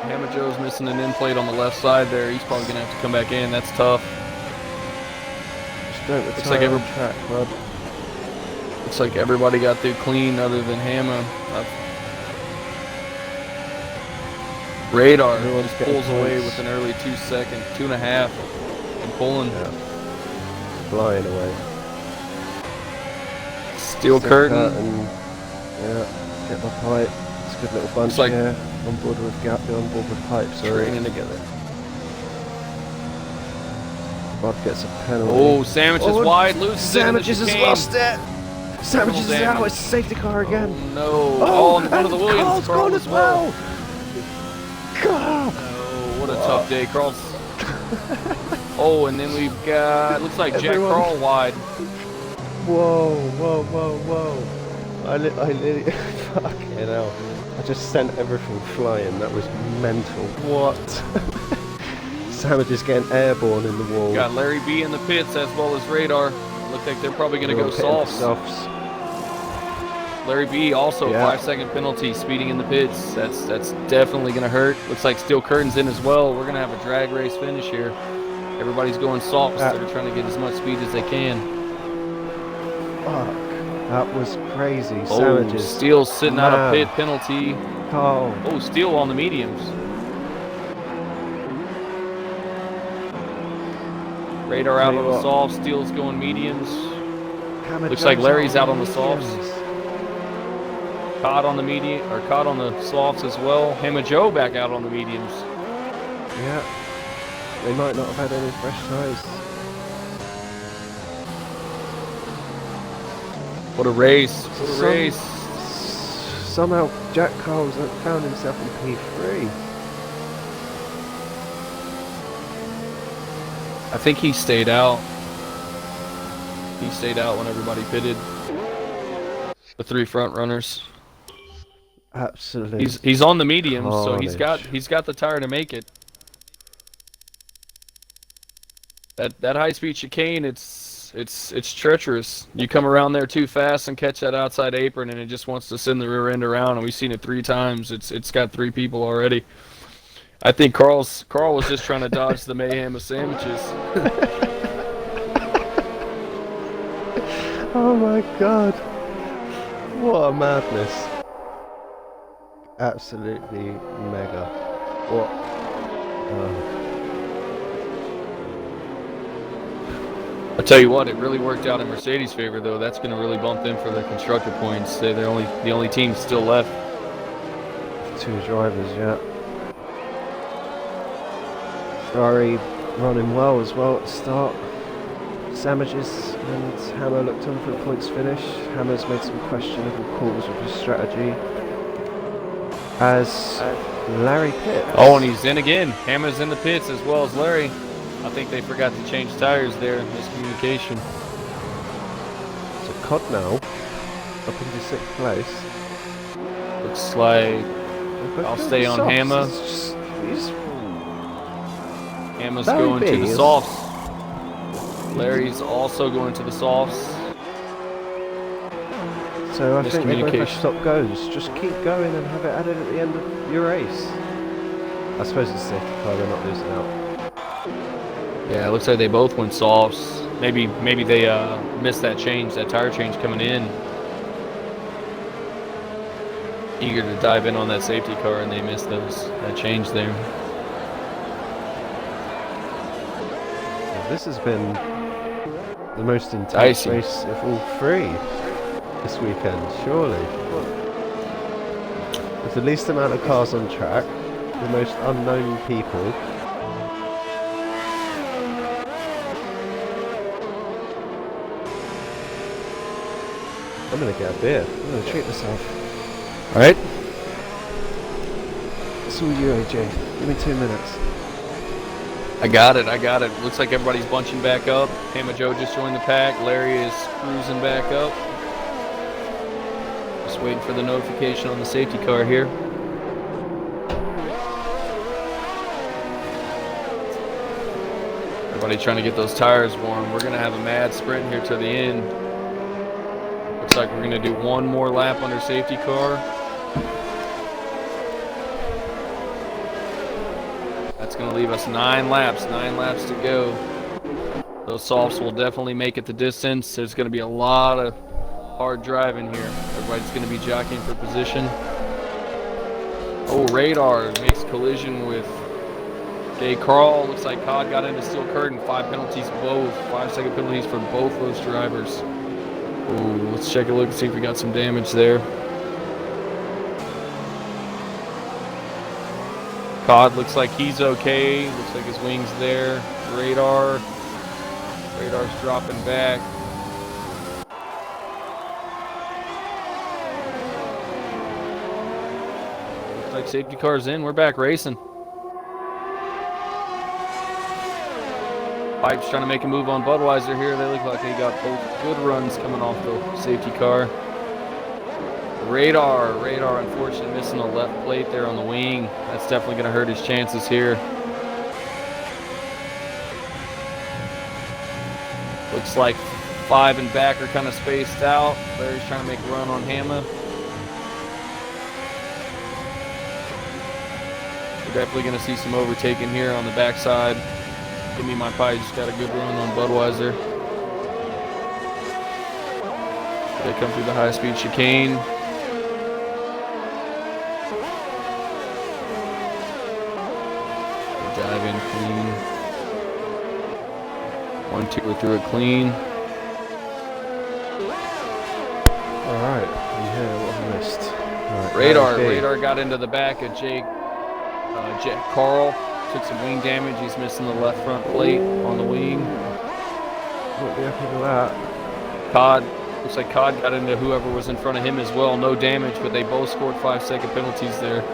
Hammer Joe's missing an end plate on the left side there. He's probably gonna have to come back in. That's tough. Just don't Looks retire like on track, bud. Looks like everybody got through clean other than Hammer. Radar Everyone's just getting pulls away points. with an early 2 second, 2.5, and pulling. Yeah. Flying away. Steel Stick curtain. Yeah, get my pipe. It's a good little bunch It's like- here. On board with Gap, on board with Pipe, sorry. Training together. Bud gets a penalty. Oh, Sandwiches Oh, wide, loses Sandwiches it in has the chicane. lost it! Sandwiches is out, damage. it's a safety car again. No. Oh, and one of the and Williams. Carl's Carl gone as well! God! Oh, what a tough day, Carl. Oh, and then we've got, looks like Jack Everyone- Carl wide. Whoa. I literally, fucking hell. I just sent everything flying, that was mental. What? Sandwiches getting airborne in the wall. Got Larry B in the pits as well as Radar. Look like they're probably going to go softs. Larry B also Yeah. 5-second penalty, speeding in the pits. That's definitely going to hurt. Looks like Steel Curtain's in as well. We're going to have a drag race finish here. Everybody's going softs. They're trying to get as much speed as they can. Fuck. That was crazy. Oh, Sandwiches. Steele's sitting out a Man. pit penalty. Carl. Oh, Steele on the mediums. Radar out on the softs. Steele's going mediums. Hammer Looks like Joe's Larry's out on the mediums. softs. Caught on the medium, or caught on the softs as well. Hammer Joe back out on the mediums. Yeah. They might not have had any fresh tyres. What a race! What a race! Somehow Jack Carl's found himself in P3. I think he stayed out. He stayed out when everybody pitted. The 3 front runners. Absolutely. He's on the mediums, so he's Carnage. got the tire to make it. That high speed chicane, it's treacherous. You come around there too fast and catch that outside apron, and it just wants to send the rear end around. And we've seen it 3 times. It's got 3 people already. I think Carl was just trying to dodge the mayhem of Sandwiches. Oh my god. What a madness. Absolutely mega. What? I tell you what, it really worked out in Mercedes' favor, though. That's going to really bump them for their constructor points. They're the only team still left. 2 drivers, yeah. Ferrari running well as well at the start. Sandwiches and Hammer looked on for the points finish. Hammer's made some questionable calls with his strategy. As Larry pits. Oh, and he's in again. Hammer's in the pits as well as Larry. I think they forgot to change tires there. Miscommunication. So Cod now up into 6th place. Looks like I'll stay on Hammer. Hammer's Larry going B to the is- softs. Larry's also going to the softs. So I think they're both Miscommunication. stop goes. Just keep going and have it added at the end of your race. I suppose it's a safety car, they're not losing out. Yeah, it looks like they both went softs. Maybe they missed that change, that tire change coming in. Eager to dive in on that safety car, and they missed that change there. Now, this has been the most intense Dicey. race of all three this weekend, surely. With the least amount of cars on track, the most unknown people. I'm gonna get a beer. I'm gonna treat myself. Alright? It's all you, AJ. Give me 2 minutes. I got it. Looks like everybody's bunching back up. Hammer Joe just joined the pack. Larry is cruising back up. Just waiting for the notification on the safety car here. Everybody trying to get those tires warm. We're going to have a mad sprint here to the end. Looks like we're going to do one more lap under safety car. That's going to leave us 9 laps to go. Those softs will definitely make it the distance. There's going to be a lot of hard driving here. Everybody's going to be jockeying for position. Oh, Radar makes collision with Jay Carl. Looks like Cod got into steel curtain. 5 penalties both. 5-second penalties for both those drivers. Ooh, let's check a look and see if we got some damage there. Cod looks like he's okay. Looks like his wing's there. Radar's dropping back. Looks like safety car's in. We're back racing. Pipe's trying to make a move on Budweiser here. They look like they got both good runs coming off the safety car. Radar unfortunately missing the left plate there on the wing. That's definitely going to hurt his chances here. Looks like 5 and back are kind of spaced out. Larry's trying to make a run on Hammer. We're definitely going to see some overtaking here on the backside. Give Me My Pie just got a good run on Budweiser. They come through the high-speed chicane. Dive in clean. 1-2 through it clean. Alright, yeah, what have I missed? Right, Radar got into the back of Jake Carl. Took some wing damage. He's missing the left front plate on the wing. Won't be happy with that. Cod, looks like Cod got into whoever was in front of him as well. No damage, but they both scored 5-second penalties there.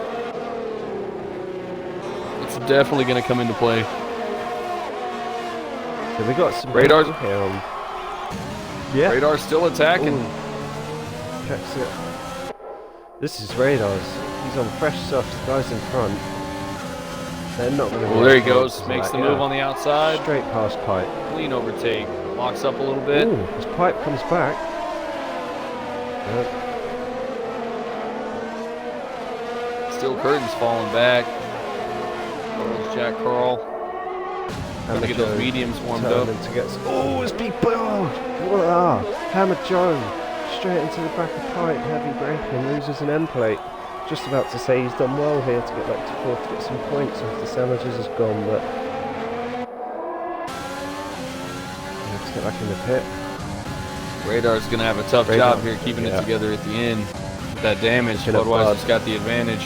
It's definitely going to come into play. So we got some Radar's people here on. Yeah. Radar's still attacking. Ooh. Checks it. This is Radar's. He's on fresh softs. The guys in front. They're not going to. Well, there he goes. Makes the move on the outside. Straight past Pipe. Clean overtake. Locks up a little bit. Ooh, his Pipe comes back. Still curtains falling back. There's Jack Carl. Trying to get those mediums warmed up. Oh, it's big build! Voila! Hammer Joe straight into the back of Pipe. Heavy braking. Loses an end plate. Just about to say he's done well here to get back to 4th to get some points after Sandwiches has gone, but let's get back in the pit. Radar's going to have a tough job here keeping it together at the end. With that damage, Budweiser's got the advantage.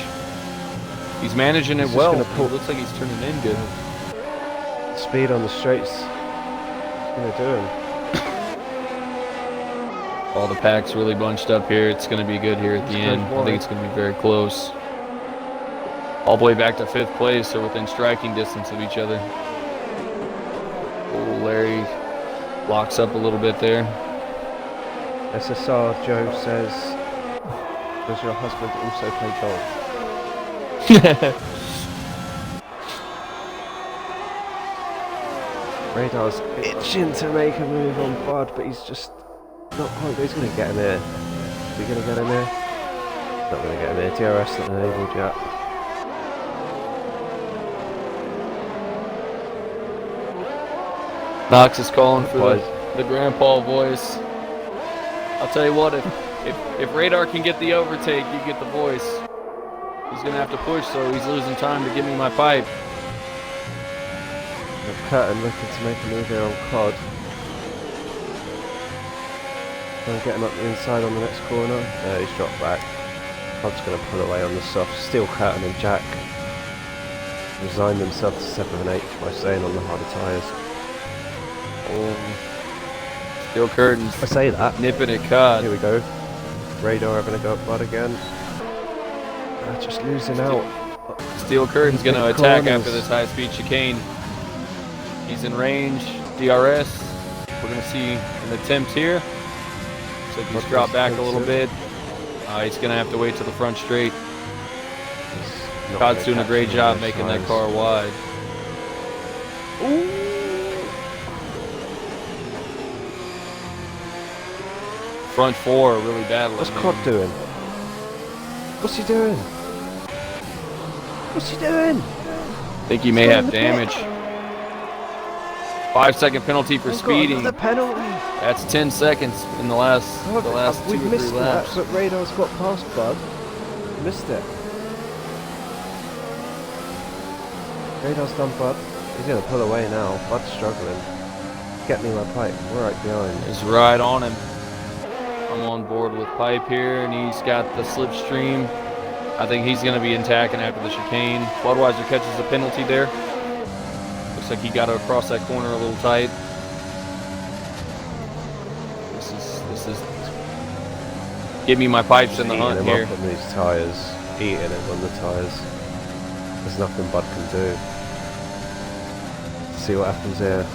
He's managing it well. It looks like he's turning in good. Speed on the straights. What's going to do him? All the packs really bunched up here. It's going to be good here at the end. I think it's going to be very close. All the way back to 5th place. They're within striking distance of each other. Oh, Larry locks up a little bit there. SSR Joe says, does your husband also play golf? Radar's itching to make a move on Bud, but he's just not quite. He's going to get him here. Is he going to get him here? Not going to get him here. DRS not enabled yet. Knox is calling for the grandpa voice. I'll tell you what, if Radar can get the overtake, you get the voice. He's going to have to push, so he's losing time to give me my pipe. Curtin looking to make a move here on Cod. Trying to get him up the inside on the next corner. No, he's dropped back. Cod's going to pull away on the soft. Still Curtin and Jack resigned themselves to 7th and 8th by staying on the harder tyres. Still Curtin's I say that. nipping at Cod. Here we go. Radar having a go at Bud again. Just losing out. Steel Curtin's going to attack after this high-speed chicane. He's in range. DRS. We're going to see an attempt here. Looks like he's dropped back a little bit. He's going to have to wait till the front straight. Cod's doing a great job making that car wide. Ooh. Front four really battling. What's Cod doing? What's he doing? What's he doing? I think he may have damage. 5-second penalty for speeding. The penalty. That's 10 seconds in the last 2 or 3 missed laps. that, but Radar's got past Bud. Missed it. Radar's done Bud. He's going to pull away now. Bud's struggling. Get me my pipe. We're right behind. He's right on him. I'm on board with Pipe here, and he's got the slipstream. I think he's going to be attacking after the chicane. Budweiser catches a penalty there. Looks like he got across that corner a little tight. This is. Give me my pipes in the hunt here. Up on these tyres, eating it on the tyres. There's nothing Bud can do. Let's see what happens here.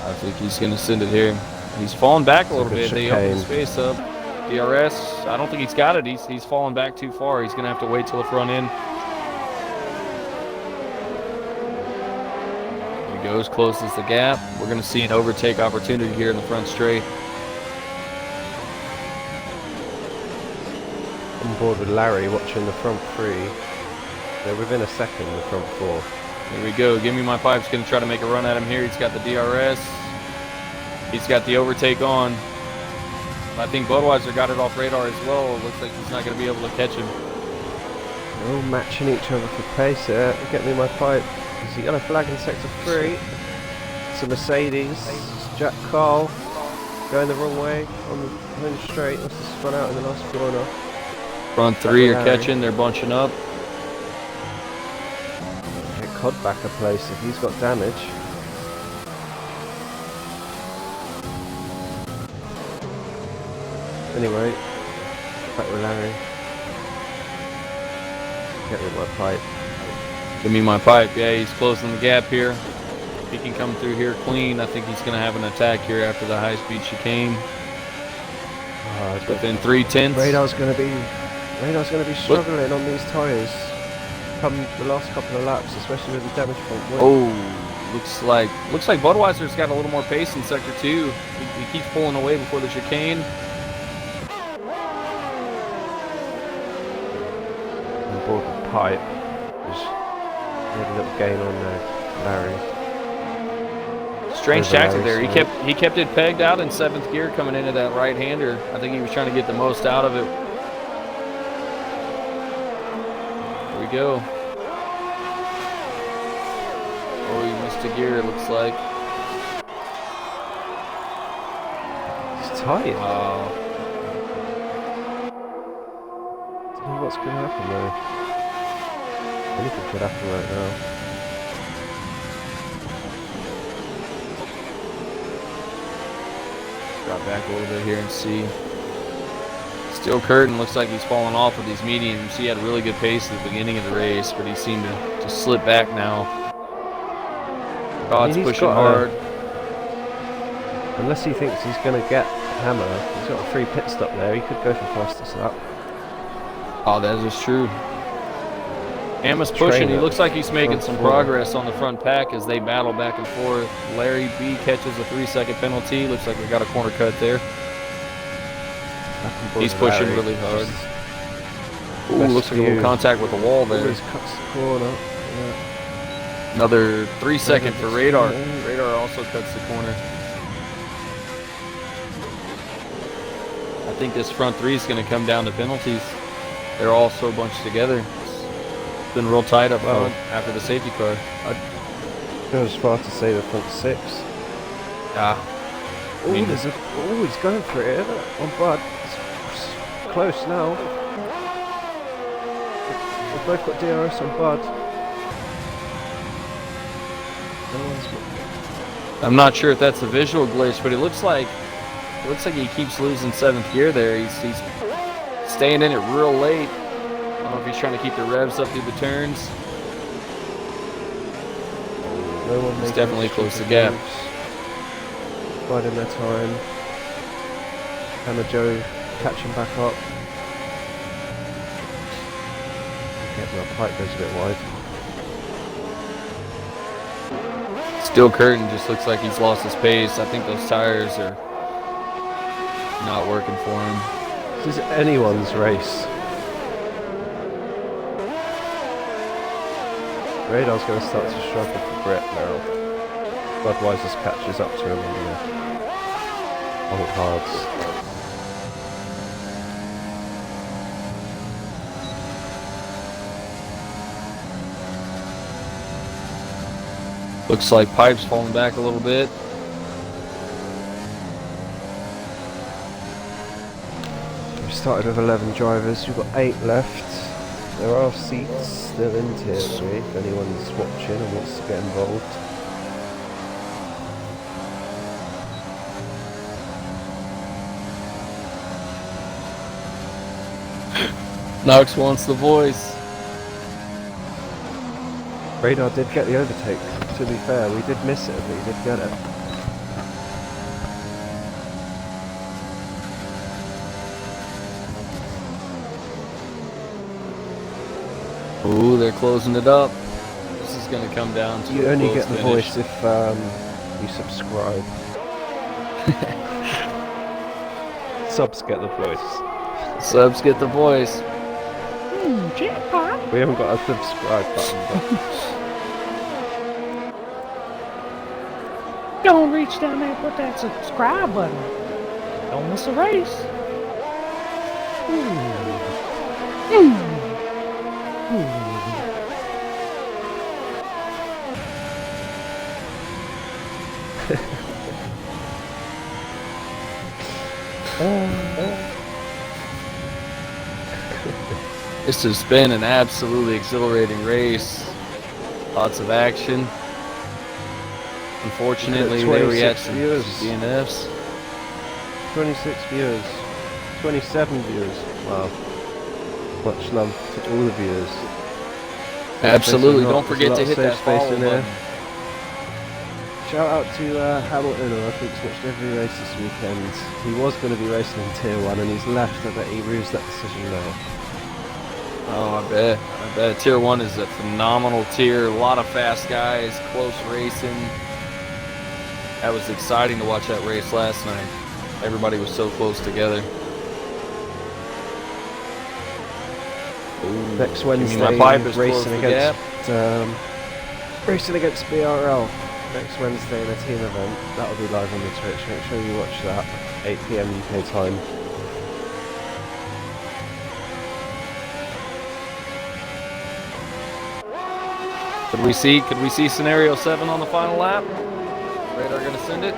I think he's going to send it here. He's falling back a little bit. They open the space up. DRS, I don't think he's got it. He's falling back too far. He's going to have to wait till the front end. There he goes, closes the gap. We're going to see an overtake opportunity here in the front straight. On board with Larry, watching the front three. They're within a second of the front four. Here we go. Give me my pipes. Going to try to make a run at him here. He's got the DRS. He's got the overtake on. I think Budweiser got it off Radar as well. It looks like he's not going to be able to catch him. They're all matching each other for pace here. Get me my pipe. There's a yellow flag in sector 3. It's a Mercedes. Jack Carl going the wrong way on the home straight. Must have spun out in the last corner. Front three are catching. They're bunching up. Get Cod back a place if he's got damage. Anyway, back with Larry. Get me my pipe. Give me my pipe. Yeah, he's closing the gap here. If he can come through here clean, I think he's going to have an attack here after the high-speed chicane. Within 3/10. Radar's going to be struggling on these tyres come the last couple of laps, especially with the damage point. Oh, looks like Budweiser's got a little more pace in sector 2. He keeps pulling away before the chicane. Board with Pipe. There's a little gain on there, Larry. Strange tactic there. He kept it pegged out in 7th gear coming into that right-hander. I think he was trying to get the most out of it. Here we go. Oh, he missed a gear, it looks like. He's tired. Wow. Don't know what's going to happen though. Anything could happen right now. Drop back a little bit here and see. Steel Curtin looks like he's falling off of these mediums. He had really good pace at the beginning of the race, but he seemed to slip back now. Cod's pushing hard. Unless he thinks he's going to get Hammer, he's got a free pit stop there. He could go for fastest lap. Oh, that is true. Emma's pushing. He trainer. looks like he's making Front some four. progress on the front pack as they battle back and forth. Larry B catches a 3-second penalty. Looks like we got a corner cut there. Back and forth He's with pushing Larry. really hard. Just Ooh, best looks like a little view. contact with the wall there. Always cuts the corner. Yeah. Another 3-second for Radar. Yeah. Radar also cuts the corner. I think this front three is going to come down to penalties. They're all so bunched together. It's been real tight up front after the safety car. I'd go as far to say the front six. Ah, Oh, mean- there's a. Oh, he's going for it on Bud. It's close now. We've both got DRS on Bud. No one's. I'm not sure if that's a visual glitch, but it looks like he keeps losing 7th gear there. He's staying in it real late. I don't know if he's trying to keep the revs up through the turns. No one He's making definitely any closed the stupid gap. moves. Biding their time. Hammer Joe catching back up. Getting my pipe goes a bit wide. Still Curtin just looks like he's lost his pace. I think those tires are not working for him. This is anyone's race. Radar's going to start to struggle for Brett now. Budweiser's catches up to him on the hards. Looks like Pipe's falling back a little bit. We started with 11 drivers, we've got 8 left. There are seats still in Tier 3 if anyone's watching and wants to get involved. Knox wants the voice. Radar did get the overtake, to be fair. We did miss it, but he did get it. Ooh, they're closing it up. This is going to come down to You a only close get the finish. voice if you subscribe. Subs get the voice. Subs get the voice. We haven't got a subscribe button, Don't reach down there and put that subscribe button. Don't miss a race. This has been an absolutely exhilarating race. Lots of action. Unfortunately, there we had 26 some viewers. DNFs. 26 viewers. 27 viewers. Wow. Much love to all the viewers. Absolutely. There's Don't forget a lot to of hit that safe space follow in there. button. Shout out to Hamilton, who I think's watched every race this weekend. He was going to be racing in Tier 1 and he's left. I bet he rues that decision now. Oh, I bet. Tier 1 is a phenomenal tier. A lot of fast guys, close racing. That was exciting to watch that race last night. Everybody was so close together. Ooh, Next give me Wednesday, my pipe is racing closed the gap. against BRL. Next Wednesday in a team event. That'll be live on the Twitch. Make sure you watch that. 8 PM UK time. Could we see scenario 7 on the final lap? Radar gonna send it?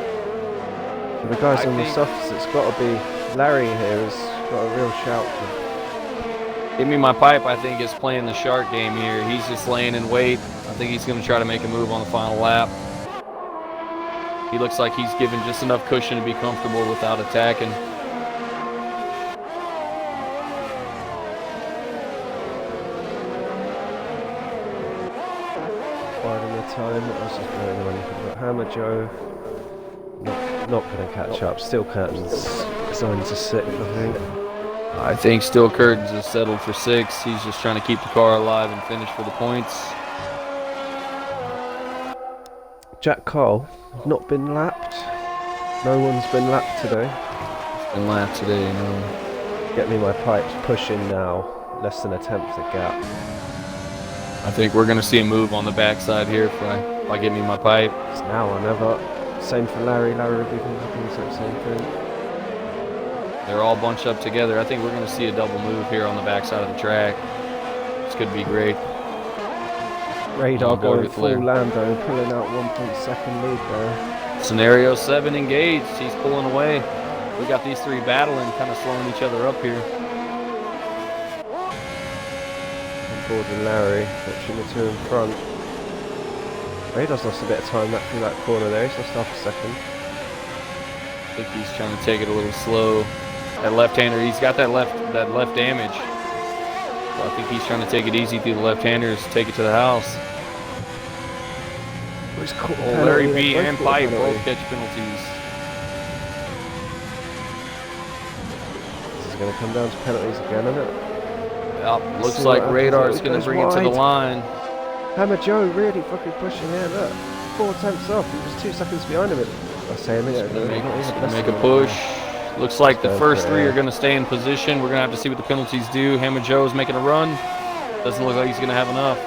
For the guys I on the think- softs, it's got to be Larry here has got a real shout for. Give me my pipe, I think, is playing the shark game here. He's just laying in wait. I think he's going to try to make a move on the final lap. He looks like he's given just enough cushion to be comfortable without attacking. Biding their time. What else is going on? We've got Hammer Joe. Not going to catch up. Still can't. Designed to 6th, I think. I think Steel Curtains is settled for 6. He's just trying to keep the car alive and finish for the points. Jack Cole, not been lapped. No one's been lapped today. It's been lapped today, Get me my pipes pushing now. Less than a tenth of gap. I think we're going to see a move on the backside here if I get me my pipe. It's now or never. Same for Larry. Larry will be doing the exact same thing. They're all bunched up together. I think we're going to see a double move here on the backside of the track. This could be great. Radar I'll go going with full Larry. Lando, pulling out 1.2 lead there. Scenario 7 engaged. He's pulling away. We got these three battling, kind of slowing each other up here. On board with Larry, watching the two in front. Radar's lost a bit of time back through that corner there. He's lost half a second. I think he's trying to take it a little slow. That left-hander, he's got that left damage. So I think he's trying to take it easy through the left-handers, take it to the house. He's caught a Oh, Larry penalty, B they and both caught a Pipe both penalty. catch penalties. This is going to come down to penalties again, isn't it? Yep, looks See like what happens. Radar's It going to goes bring it to the wide. line. Hammer Joe really fucking pushing here, look. 4 tenths off, he was 2 seconds behind him. I say a minute ago. Make, not even less make than a that. push. Looks like the Go first for three it. are going to stay in position. We're going to have to see what the penalties do. Hammer Joe's making a run. Doesn't look like he's going to have enough.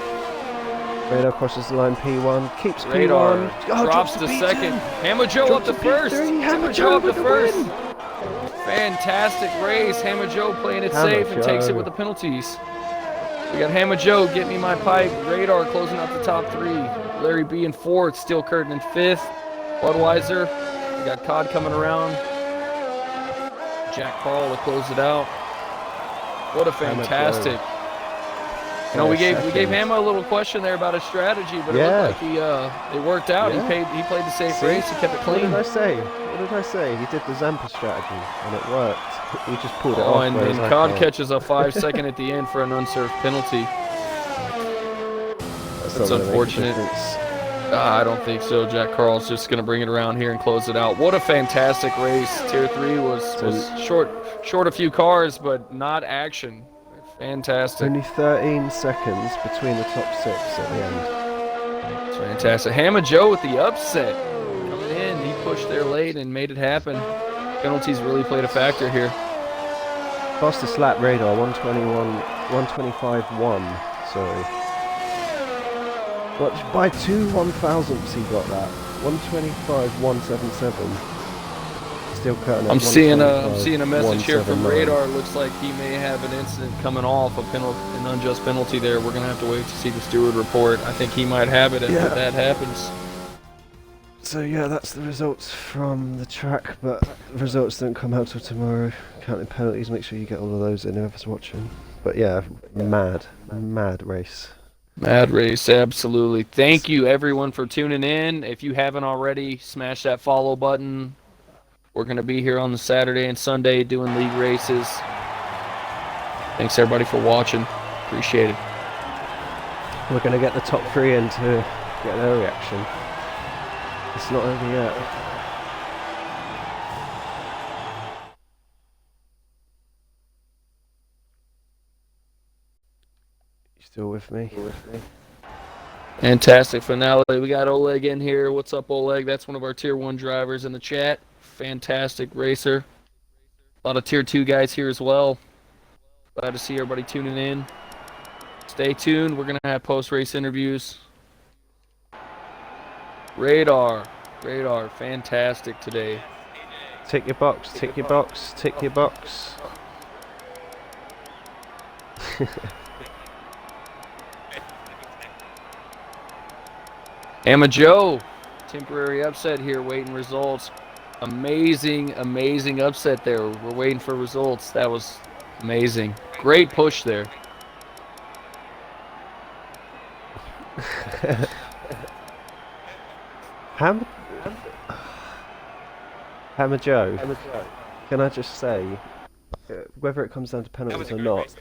Radar crosses the line P1, keeps Radar P1. Oh, drops to P2. second. Hammer Joe up Drops to to first. P3. Hammer Joe up to with the first. win. Fantastic race. Hammer Joe playing it Hammer safe and takes it Joe. with the penalties. We got Hammer Joe, Get Me My Pipe, Radar closing out the top 3. Larry B in 4th, Steel Curtain in 5th. Budweiser, we got Cod coming around. Jack Carl to close it out. What a Hammer fantastic. You know, we gave Hammer a little question there about his strategy, but Yeah. it looked like it worked out. Yeah. He played the safe See? race. He kept it What clean. did I say? What did I say? He did the Zampa strategy, and it worked. He just pulled it Oh, off. and whereas I Cod can't. catches a 5-second at the end for an unserved penalty. That's That's not gonna make a unfortunate. difference. I don't think so. Jack Carl's just going to bring it around here and close it out. What a fantastic race. Tier 3 was short a few cars, but not action. Fantastic. Only 13 seconds between the top 6 at the end. It's fantastic. Hammer Joe with the upset. Coming in, he pushed there late and made it happen. Penalties really played a factor here. Fastest lap Radar, 125.1, sorry. But by 2 1,000ths he got that. 125.177. Steel Curtain. I'm seeing a message here from 125.179. Radar. Looks like he may have an incident coming off, an unjust penalty there. We're going to have to wait to see the steward report. I think he might have it after that happens. So yeah, that's the results from the track, but the results don't come out till tomorrow. Counting penalties, make sure you get all of those in whoever's watching. But yeah, mad race. Mad race, absolutely. Thank you, everyone, for tuning in. If you haven't already, smash that follow button. We're going to be here on the Saturday and Sunday doing league races. Thanks, everybody, for watching. Appreciate it. We're going to get the top 3 in to get their reaction. It's not over yet. You still with me? Fantastic finale. We got Oleg in here. What's up, Oleg? That's one of our Tier 1 drivers in the chat. Fantastic racer. A lot of Tier 2 guys here as well. Glad to see everybody tuning in. Stay tuned. We're going to have post-race interviews. Radar, fantastic today. Tick your box, tick your box, tick your box. Hammer Joe, temporary upset here, waiting results. Amazing upset there. We're waiting for results. That was amazing. Great push there. Hammer Joe, can I just say, whether it comes down to penalties or not,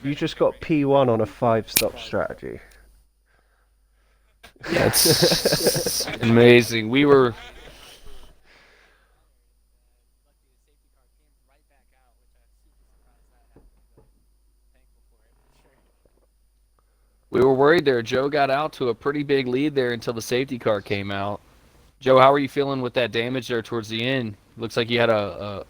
you just got P1 on a 5-stop strategy. That's amazing. We were... We were worried there. Joe got out to a pretty big lead there until the safety car came out. Joe, how are you feeling with that damage there towards the end? Looks like you had a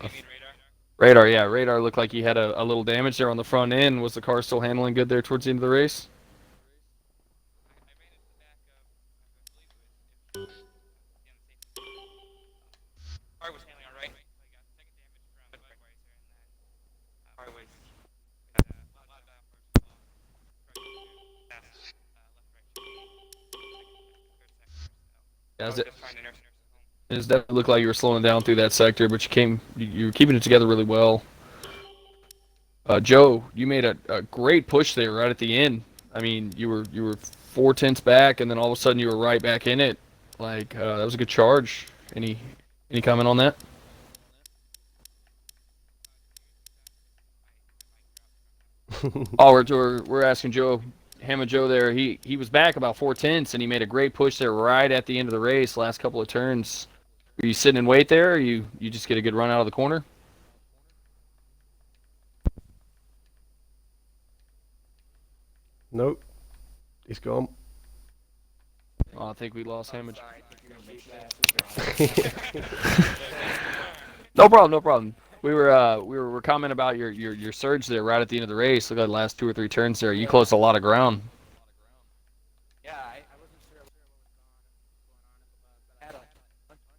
radar. Yeah, radar looked like you had a little damage there on the front end. Was the car still handling good there towards the end of the race? Yeah, it definitely looked like you were slowing down through that sector, but you were keeping it together really well. Joe, you made a great push there right at the end. I mean, you were 4 tenths back, and then all of a sudden you were right back in it. Like that was a good charge. Any comment on that? Oh, we're asking Joe, Hammer Joe there. He was back about 4 tenths, and he made a great push there right at the end of the race, last couple of turns. Are you sitting in wait there, or you just get a good run out of the corner? Nope. He's gone. Oh, I think we lost Hammer. No problem, no problem. We were commenting about your surge there right at the end of the race. Look at the last 2 or 3 turns there. You closed a lot of ground. Yeah, I wasn't sure what was going on, but I had a bunch of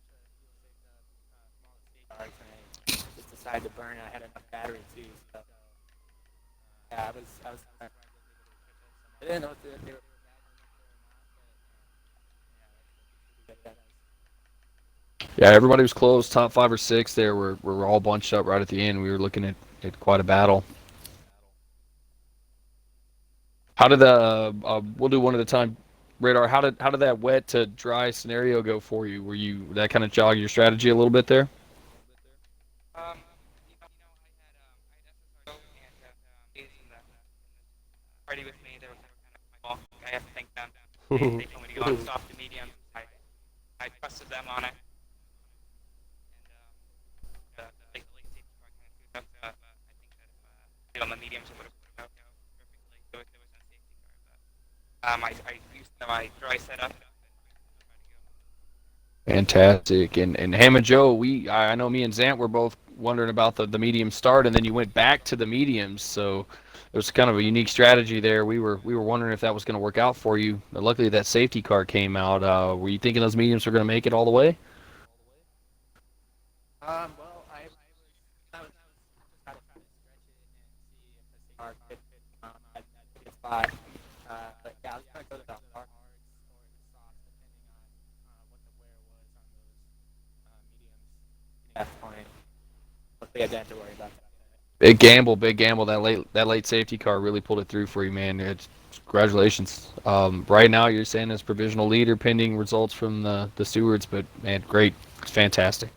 small cars, and I just decided to burn. I had enough battery too, so yeah, I was. I didn't know if they were bad. Yeah, everybody was close. Top 5 or 6 there were all bunched up right at the end. We were looking at quite a battle. How did the we'll do one at a time. Radar. How did that wet to dry scenario go for you? Were you that kind of jog your strategy a little bit there? Party with me. They were kind of I have to thank them. They told me to go on soft to medium. I trusted them on it. And the late safety car kind of screwed up. I think that on the mediums it would have worked out perfectly. There was no safety car, but I used my dry setup. Fantastic. And Ham and Joe, I know me and Zant were both wondering about the medium start, and then you went back to the mediums, so it was kind of a unique strategy there. We were wondering if that was going to work out for you. But luckily, that safety car came out. Were you thinking those mediums were going to make it all the way? Well, I was just trying to stretch it and see if the car could at a good spot. But yeah, I was going to go to the hard or the soft, depending on what the wear was on those mediums. That's fine. Hopefully, I didn't have to worry about that. Big gamble. That late safety car really pulled it through for you, man. Congratulations. Right now, you're saying as provisional leader, pending results from the stewards, but man, great, it's fantastic.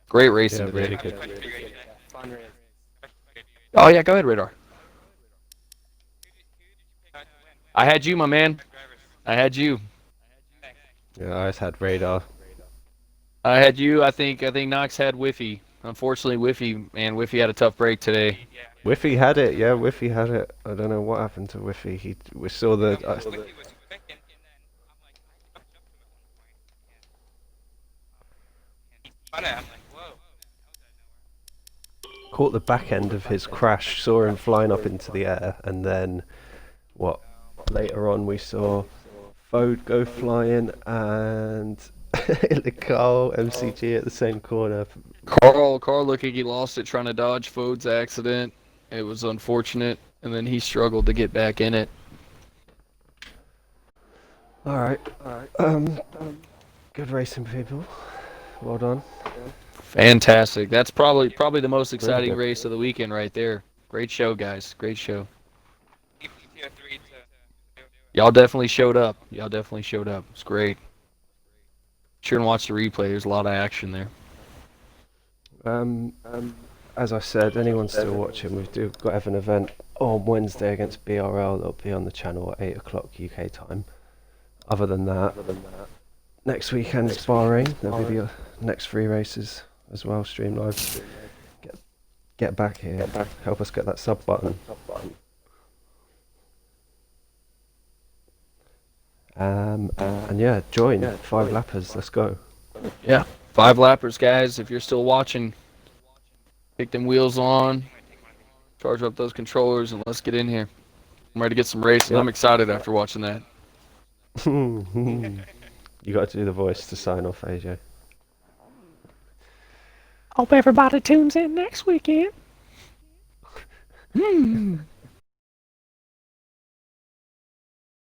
Great racing today. Really good. Fun race. Oh yeah, go ahead, Radar. I had you, my man. I had you. Yeah, I just had radar. I had you. I think Knox had Whiffy. Unfortunately, Whiffy had a tough break today. Whiffy had it, yeah, Whiffy had it. I don't know what happened to Whiffy. We saw the... caught the back end of his crash, saw him flying up into the air, and then, later on we saw Fode go flying, and Carl MCG at the same corner. Carl looked like he lost it trying to dodge Fode's accident. It was unfortunate, and then he struggled to get back in it. Alright. Good racing, people. Well done. Fantastic. That's probably the most exciting good. race of the weekend right there. Great show, guys. Great show. Y'all definitely showed up. It's great. Sure and watch the replay. There's a lot of action there. As I said, anyone's still watching, we've got to have an event on Wednesday against BRL. That'll be on the channel at 8 o'clock UK time. Other than that, next weekend's Bahrain. There'll be the next 3 races as well, stream live. Get back here. Help us get that sub button. And yeah, join 5-lappers. Let's go. Yeah, 5-lappers, guys. If you're still watching, kick them wheels on, charge up those controllers, and let's get in here. I'm ready to get some racing. Yep. I'm excited after watching that. You got to do the voice to sign off, AJ. Hope everybody tunes in next weekend.